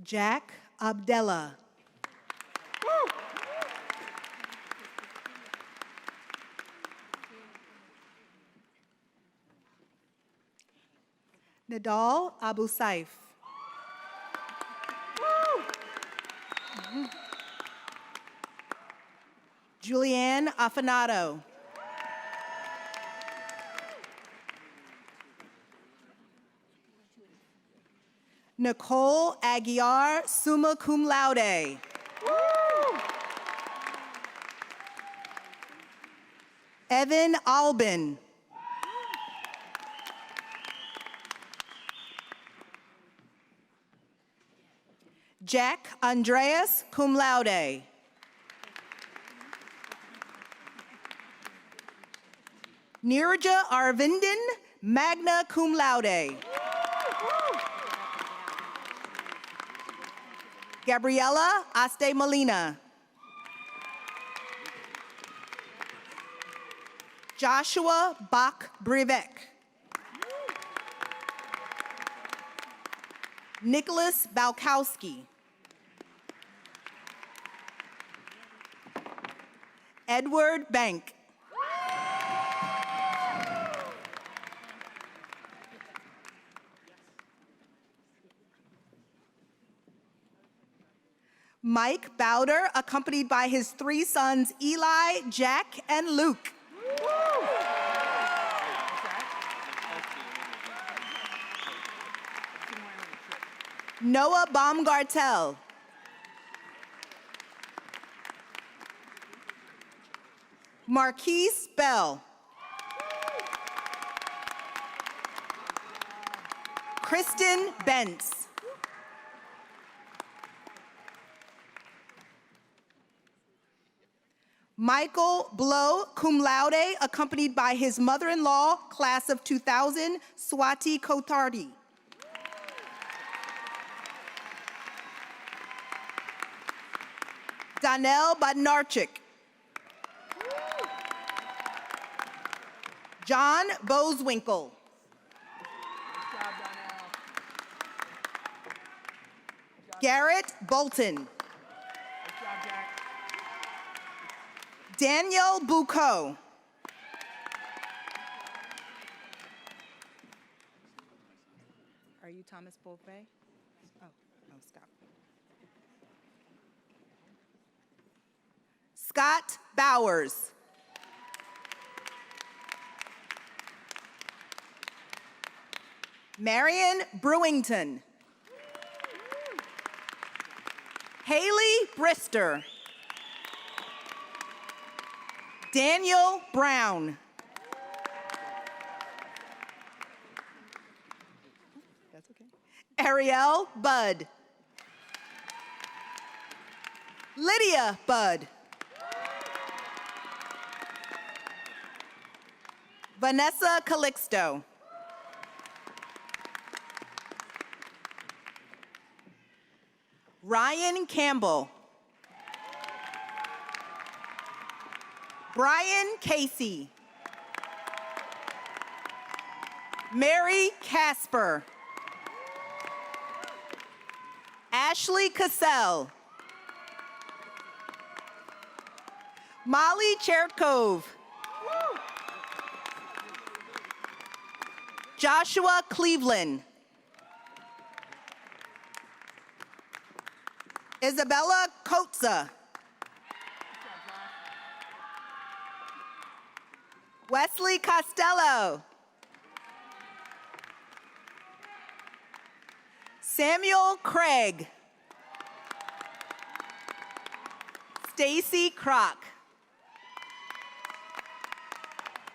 Jack Abdella. Nadal Abu Saif. Julianne Afanato. Nicole Aguiar, summa cum laude. Evan Albin. Jack Andreas, cum laude. Nirja Arvindan, magna cum laude. Gabriela Aste Molina. Joshua Bach Brivek. Nicholas Balkowski. Edward Bank. Mike Bowder, accompanied by his 3 sons, Eli, Jack, and Luke. Noah Baumgartel. Marquise Bell. Kristen Bentz. Michael Blow, cum laude, accompanied by his mother-in-law, class of 2000, Swati Kotardi. Donnell Badnarchik. John Boeswinkle. Garrett Bolton. Daniel Bucco. Are you Thomas Bolfe? Oh, Scott. Scott Bowers. Marion Brewington. Haley Brister. Daniel Brown. That's okay. Ariel Budd. Lydia Budd. Vanessa Calixto. Ryan Campbell. Brian Casey. Mary Casper. Ashley Cassell. Molly Chertkov. Joshua Cleveland. Isabella Kotza. Wesley Costello. Samuel Craig. Stacy Kroc.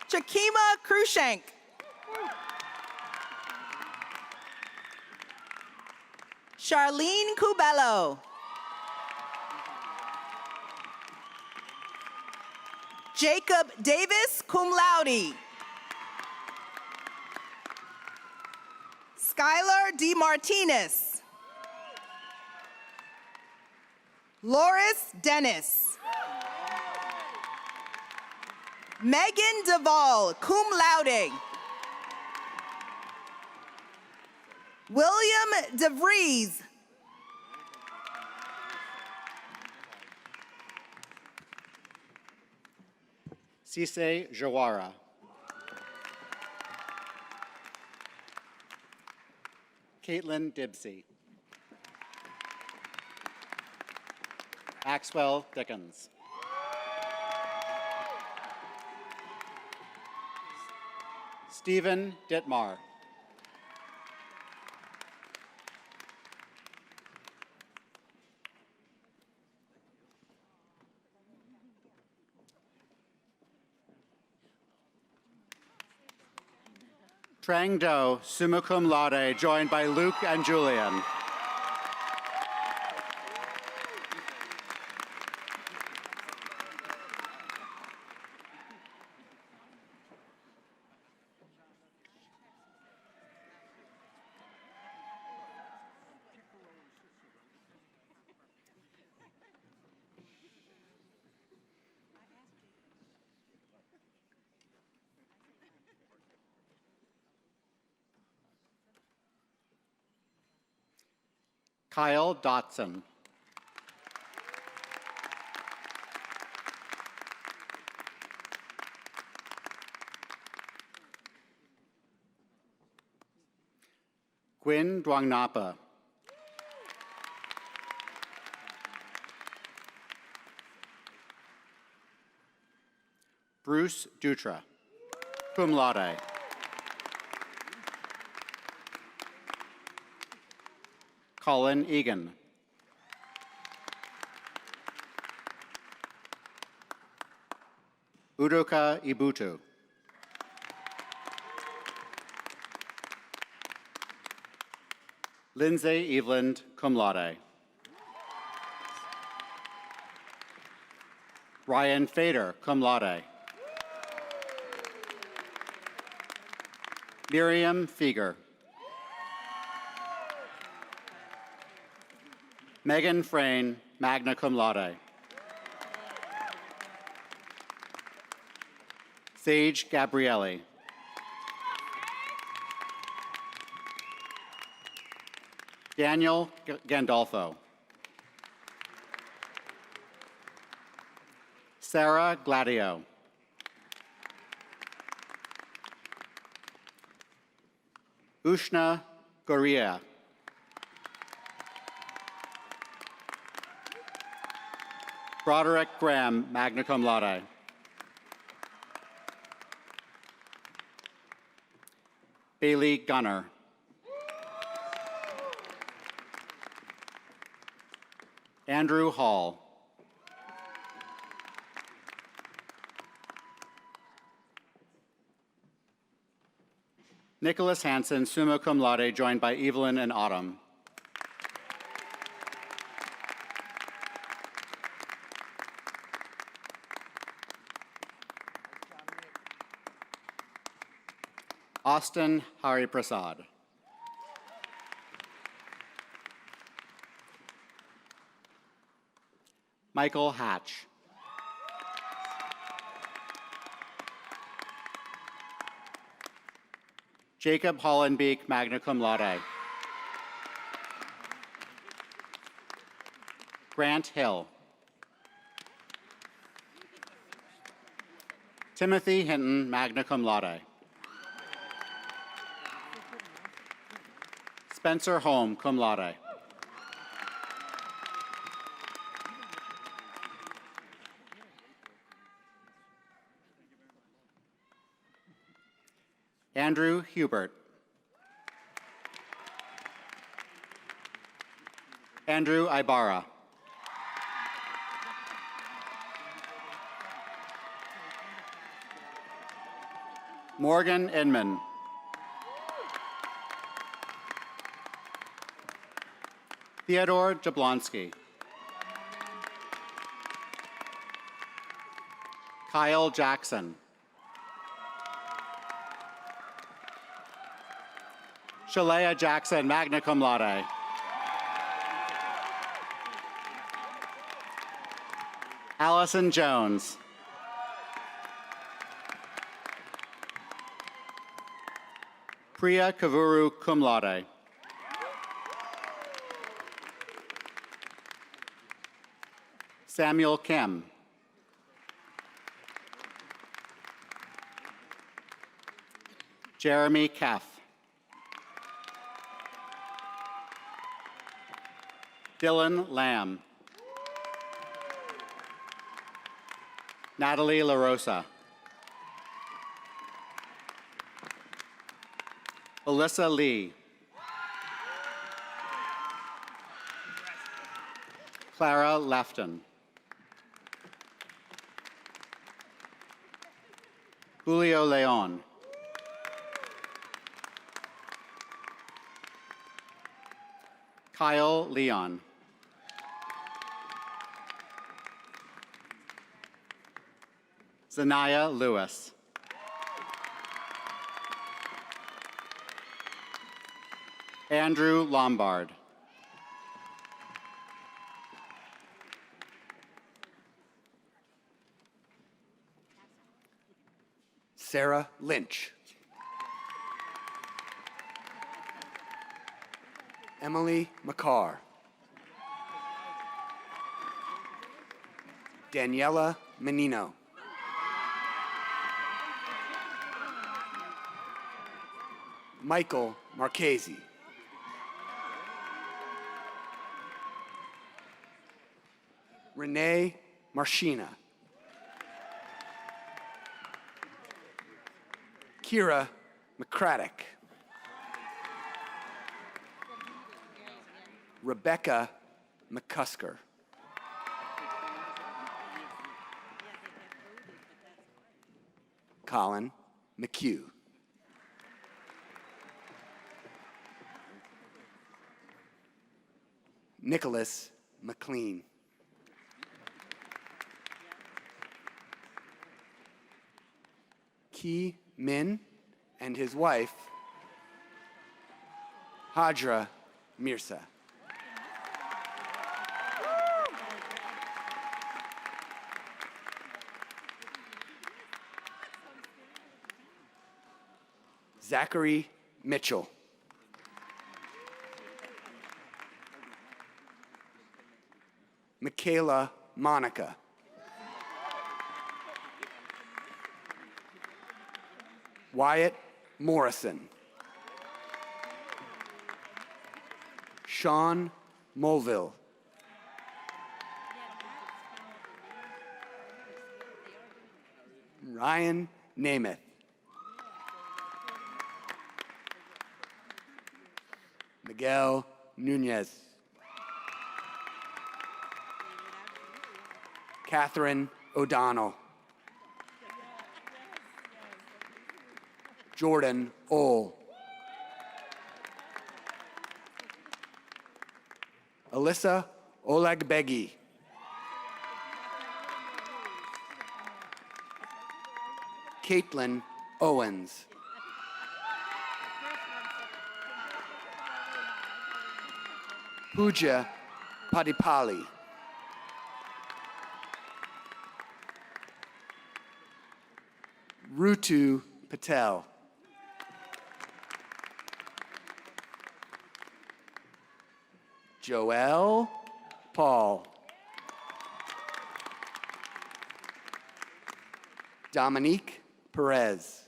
Chakima Krushank. Charlene Cubello. Jacob Davis, cum laude. Skylar D. Martinez. Loris Dennis. Megan Duvall, cum laude. William DeVries. Cisse Jawara. Caitlin Dibsey. Axwell Dickens. Stephen Dittmar. Trang Do, summa cum laude, joined by Luke and Julian. Kyle Dotson. Gwyn Dwangnapa. Bruce Dutra, cum laude. Colin Egan. Udoka Ibutu. Lindsay Eveland, cum laude. Ryan Fader, cum laude. Miriam Fieger. Megan Frayne, magna cum laude. Sage Gabrielli. Daniel Gandolfo. Sarah Gladio. Ushna Goria. Broderick Graham, magna cum laude. Bailey Gunner. Andrew Hall. Nicholas Hansen, summa cum laude, joined by Evelyn and Autumn. Austin Hari Prasad. Michael Hatch. Jacob Hollenbeek, magna cum laude. Grant Hill. Timothy Hinton, magna cum laude. Spencer Holm, cum laude. Andrew Hubert. Andrew Ibarra. Morgan Inman. Theodore Jablonski. Kyle Jackson. Shalea Jackson, magna cum laude. Allison Jones. Priya Kavuru, cum laude. Samuel Kim. Jeremy Keff. Dylan Lamb. Natalie LaRosa. Alyssa Lee. Clara Lefton. Julio Leon. Kyle Leon. Zanaya Lewis. Andrew Lombard. Sarah Lynch. Emily McCarr. Daniela Menino. Michael Marchese. Renee Marshina. Kira McCraddock. Rebecca McCusker. Colin McHugh. Nicholas McLean. Ki Min and his wife, Hadra Mirza. Zachary Mitchell. Michaela Monica. Wyatt Morrison. Sean Mulville. Ryan Namath. Miguel Nunez. Cathrine O'Donnell. Jordan Ohl. Alyssa Olagbegi. Caitlin Owens. Pooja Padipali. Rutu Patel. Joel Paul. Dominique Perez.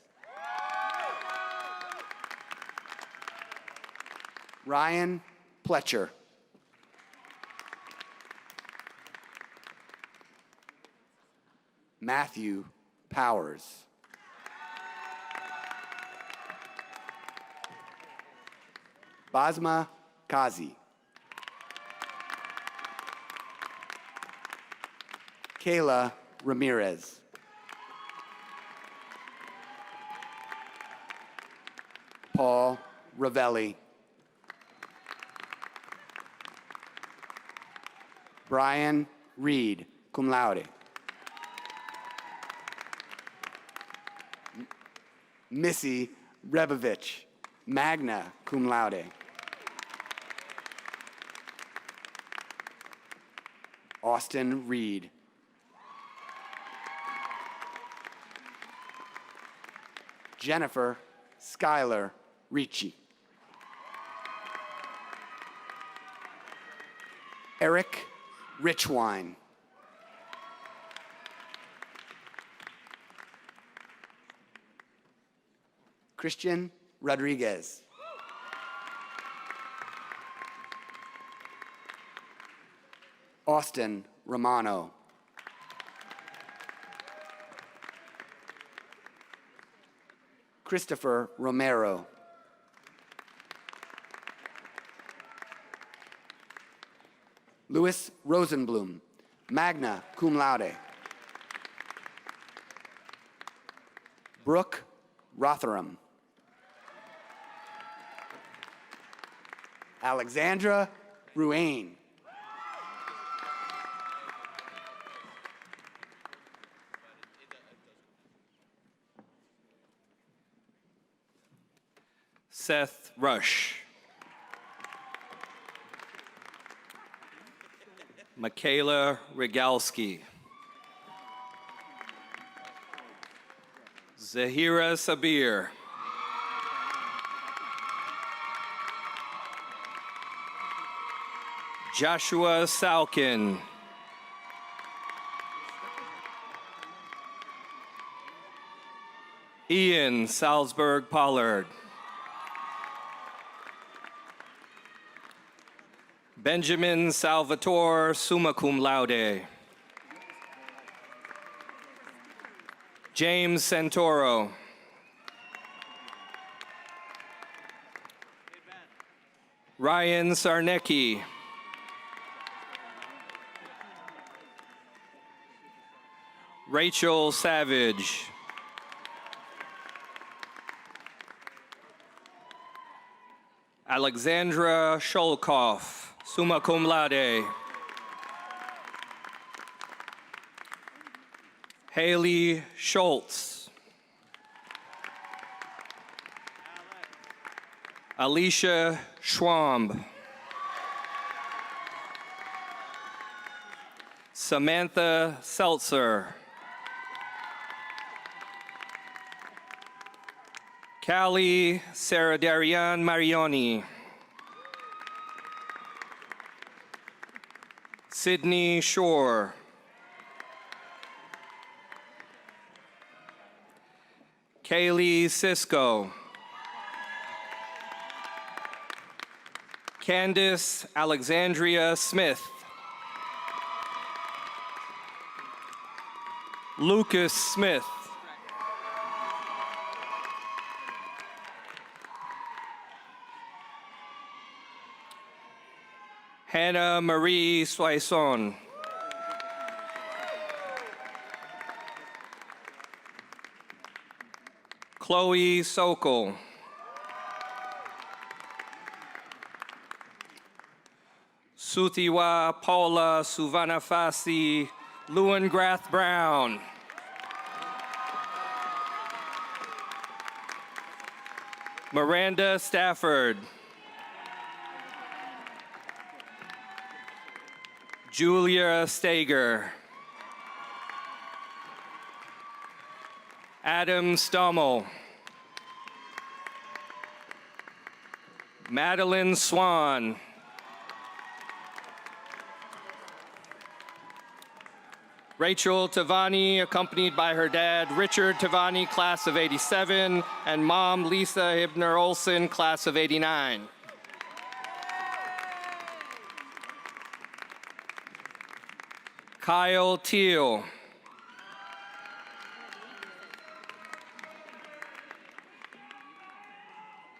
Ryan Pletcher. Matthew Powers. Basma Kazi. Kayla Ramirez. Paul Ravelli. Brian Reed, cum laude. Missy Rebovich, magna cum laude. Austin Reed. Jennifer Schuyler Ricci. Eric Richwine. Christian Rodriguez. Austin Romano. Christopher Romero. Louis Rosenblum, magna cum laude. Brooke Rotherham. Alexandra Ruane. Seth Rush. Michaela Regalski. Zahira Sabir. Joshua Salkin. Ian Salzberg Pollard. Benjamin Salvatore, summa cum laude. James Santoro. Ryan Sarnecki. Rachel Savage. Alexandra Sholkoff, summa cum laude. Haley Schultz. Alicia Schwamb. Samantha Seltzer. Callie Saradarian Marioni. Sydney Shore. Kaylee Cisco. Candice Alexandria Smith. Lucas Smith. Hannah Marie Soisson. Chloe Sokol. Sutiwa Paula Suvanafasi Lewengrath Brown. Miranda Stafford. Julia Stager. Adam Stummel. Madeline Swan. Rachel Tavani, accompanied by her dad, Richard Tavani, class of '87, and mom, Lisa Hibner Olson, class of '89. Kyle Teal.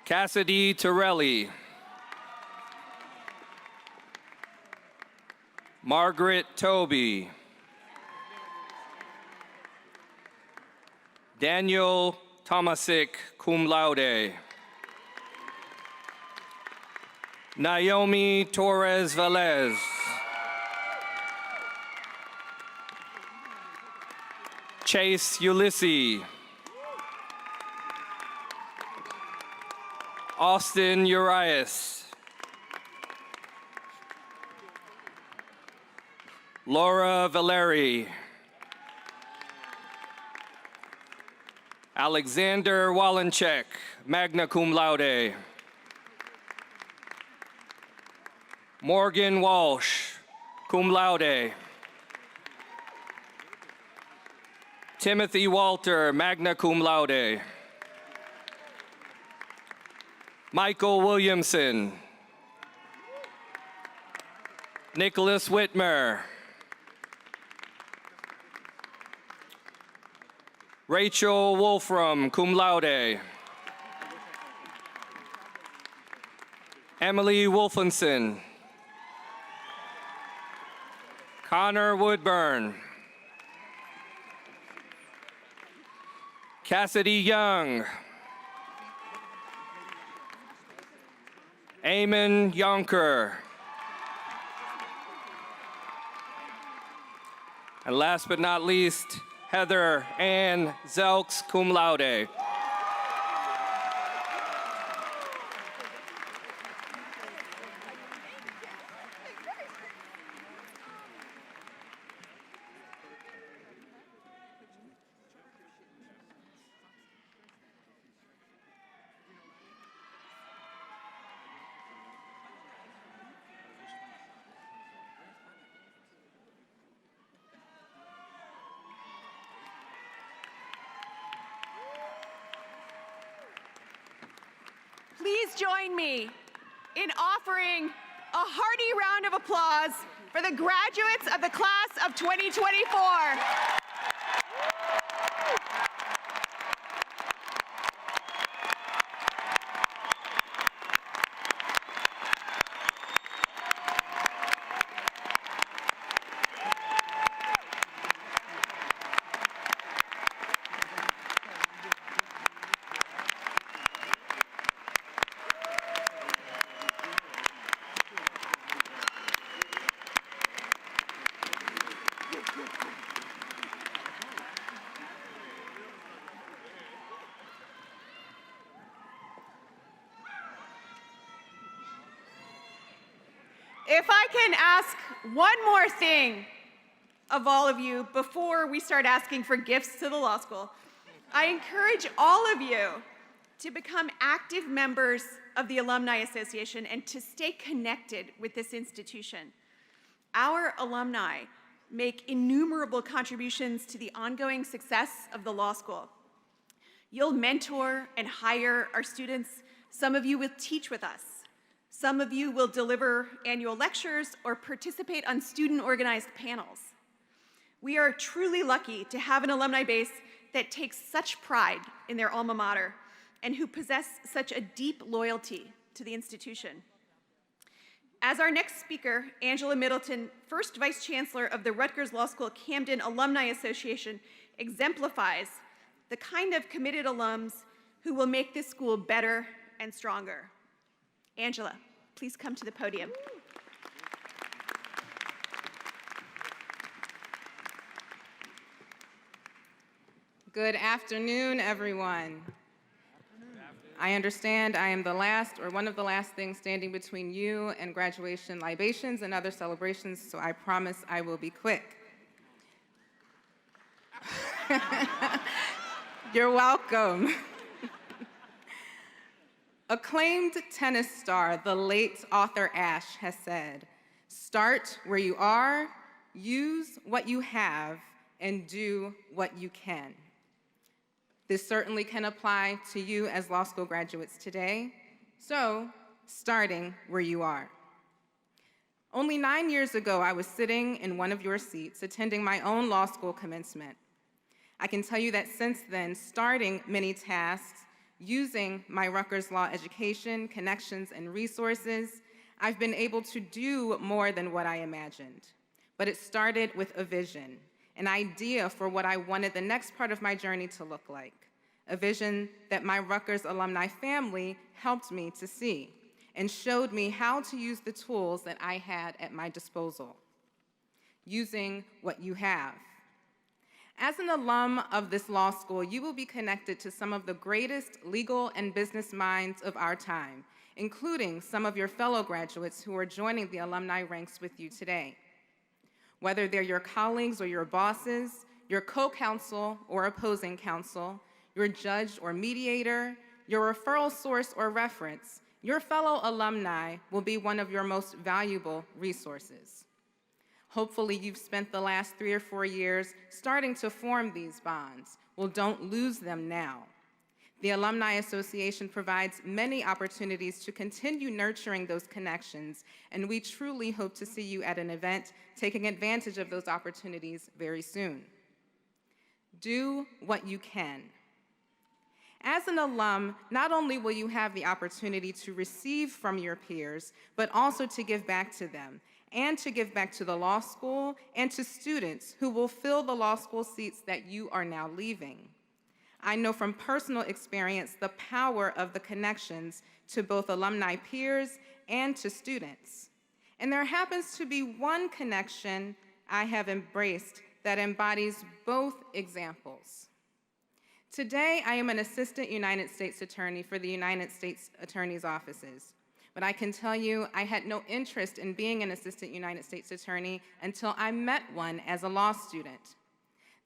Cassidy Torelli. Margaret Toby. Daniel Tomasic, cum laude. Naomi Torres Velez. Chase Ulysses. Austin Urias. Laura Valeri. Alexander Walenchek, magna cum laude. Morgan Walsh, cum laude. Timothy Walter, magna cum laude. Michael Williamson. Nicholas Whitmer. Rachel Wolfram, cum laude. Emily Wolfenson. Connor Woodburn. Cassidy Young. Eamon Yonker. And last but not least, Heather Ann Zelks, cum laude. Please join me in offering a hearty round of applause for the graduates of the class of 2024. If I can ask one more thing of all of you before we start asking for gifts to the law school, I encourage all of you to become active members of the Alumni Association and to stay connected with this institution. Our alumni make innumerable contributions to the ongoing success of the law school. You'll mentor and hire our students. Some of you will teach with us. Some of you will deliver annual lectures or participate on student-organized panels. We are truly lucky to have an alumni base that takes such pride in their alma mater and who possess such a deep loyalty to the institution. As our next speaker, Angela Middleton, first Vice Chancellor of the Rutgers Law School Camden Alumni Association, exemplifies the kind of committed alums who will make this school better and stronger. Angela, please come to the podium. Good afternoon, everyone. I understand I am the last or one of the last things standing between you and graduation libations and other celebrations, so I promise I will be quick. You're welcome. Acclaimed tennis star, the late Arthur Ashe, has said, "Start where you are, use what you have, and do what you can." This certainly can apply to you as law school graduates today, so starting where you are. Only 9 years ago, I was sitting in one of your seats attending my own law school commencement. I can tell you that since then, starting many tasks, using my Rutgers Law education, connections, and resources, I've been able to do more than what I imagined. But it started with a vision, an idea for what I wanted the next part of my journey to look like, a vision that my Rutgers alumni family helped me to see and showed me how to use the tools that I had at my disposal. Using what you have. As an alum of this law school, you will be connected to some of the greatest legal and business minds of our time, including some of your fellow graduates who are joining the alumni ranks with you today. Whether they're your colleagues or your bosses, your co-counsel or opposing counsel, your judge or mediator, your referral source or reference, your fellow alumni will be one of your most valuable resources. Hopefully you've spent the last 3 or 4 years starting to form these bonds. Well, don't lose them now. The Alumni Association provides many opportunities to continue nurturing those connections, and we truly hope to see you at an event taking advantage of those opportunities very soon. Do what you can. As an alum, not only will you have the opportunity to receive from your peers, but also to give back to them, and to give back to the law school and to students who will fill the law school seats that you are now leaving. I know from personal experience the power of the connections to both alumni peers and to students. And there happens to be one connection I have embraced that embodies both examples. Today, I am an Assistant United States Attorney for the United States Attorney's Offices. But I can tell you, I had no interest in being an Assistant United States Attorney until I met one as a law student.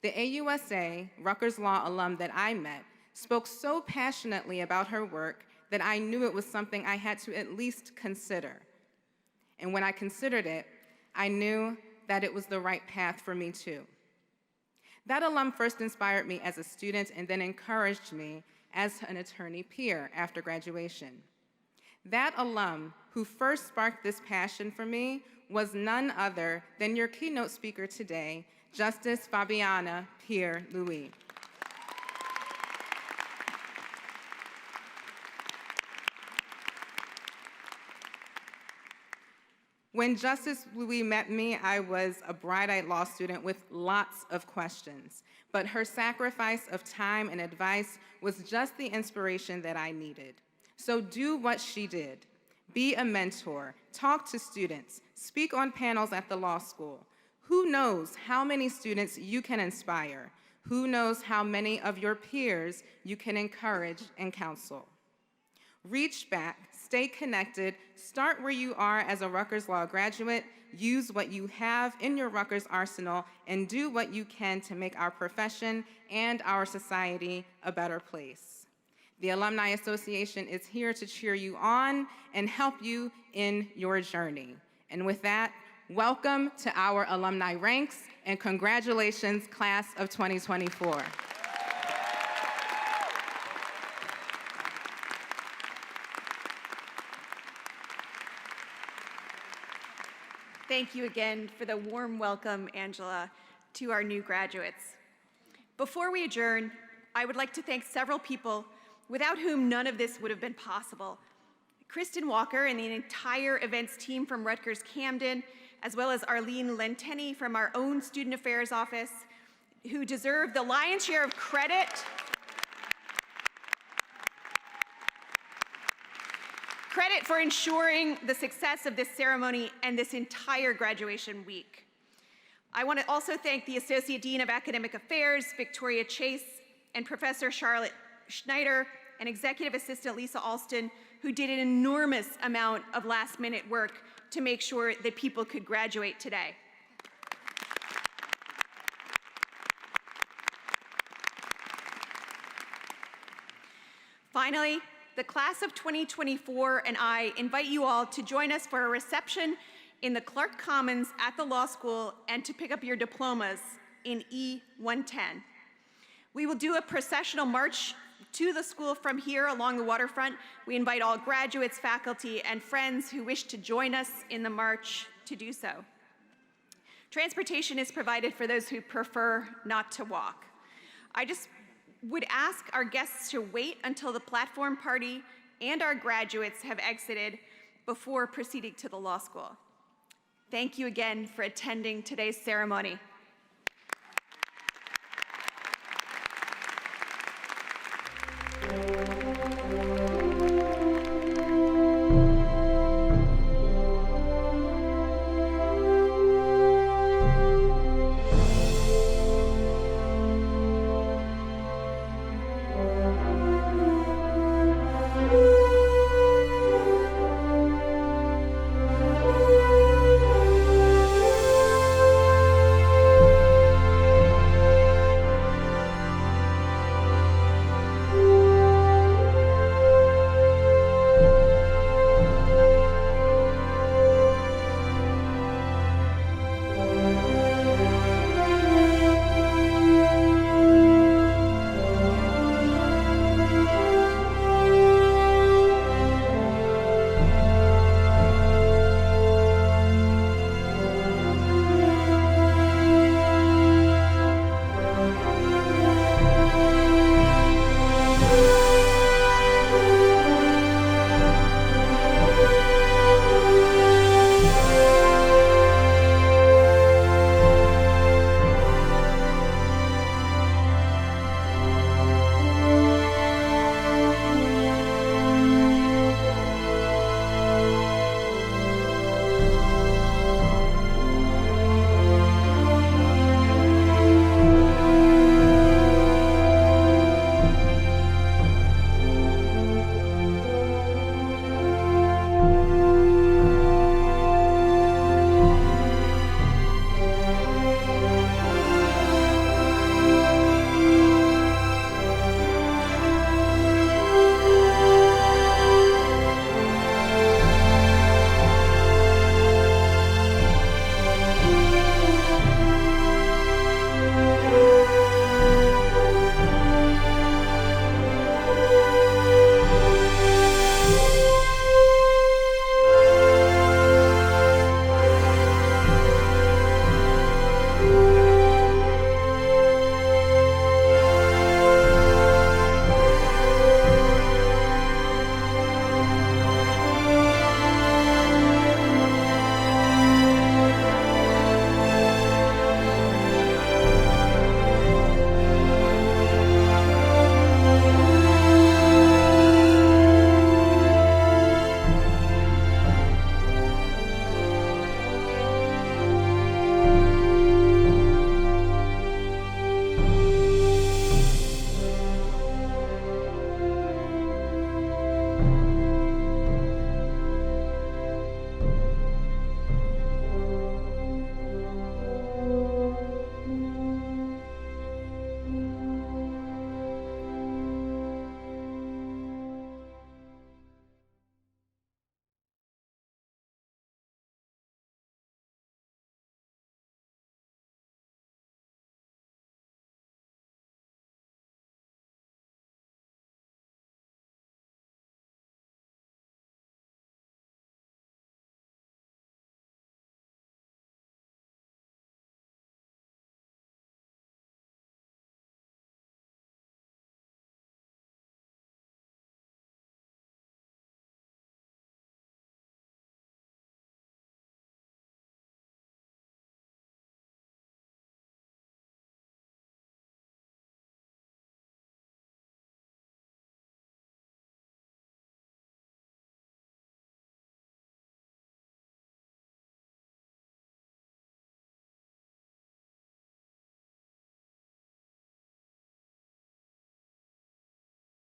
The AUSA, Rutgers Law alum that I met, spoke so passionately about her work that I knew it was something I had to at least consider. And when I considered it, I knew that it was the right path for me too. That alum first inspired me as a student and then encouraged me as an attorney peer after graduation. That alum who first sparked this passion for me was none other than your keynote speaker today, Justice Fabiana Pierre-Louis. When Justice Louis met me, I was a bright-eyed law student with lots of questions, but her sacrifice of time and advice was just the inspiration that I needed. So do what she did. Be a mentor, talk to students, speak on panels at the law school. Who knows how many students you can inspire? Who knows how many of your peers you can encourage and counsel? Reach back, stay connected, start where you are as a Rutgers Law graduate, use what you have in your Rutgers arsenal, and do what you can to make our profession and our society a better place. The Alumni Association is here to cheer you on and help you in your journey. And with that, welcome to our alumni ranks, and congratulations, class of 2024. Thank you again for the warm welcome, Angela, to our new graduates. Before we adjourn, I would like to thank several people without whom none of this would have been possible. Kristen Walker and the entire events team from Rutgers Camden, as well as Arlene Lenteni from our own Student Affairs office, who deserve the lion's share of credit for ensuring the success of this ceremony and this entire graduation week. I want to also thank the Associate Dean of Academic Affairs, Victoria Chase, and Professor Charlotte Schneider, and Executive Assistant Lisa Alston, who did an enormous amount of last-minute work to make sure that people could graduate today. Finally, the class of 2024 and I invite you all to join us for a reception in the Clark Commons at the law school and to pick up your diplomas in E110. We will do a processional march to the school from here along the waterfront. We invite all graduates, faculty, and friends who wish to join us in the march to do so. Transportation is provided for those who prefer not to walk. I just would ask our guests to wait until the platform party and our graduates have exited before proceeding to the law school. Thank you again for attending today's ceremony.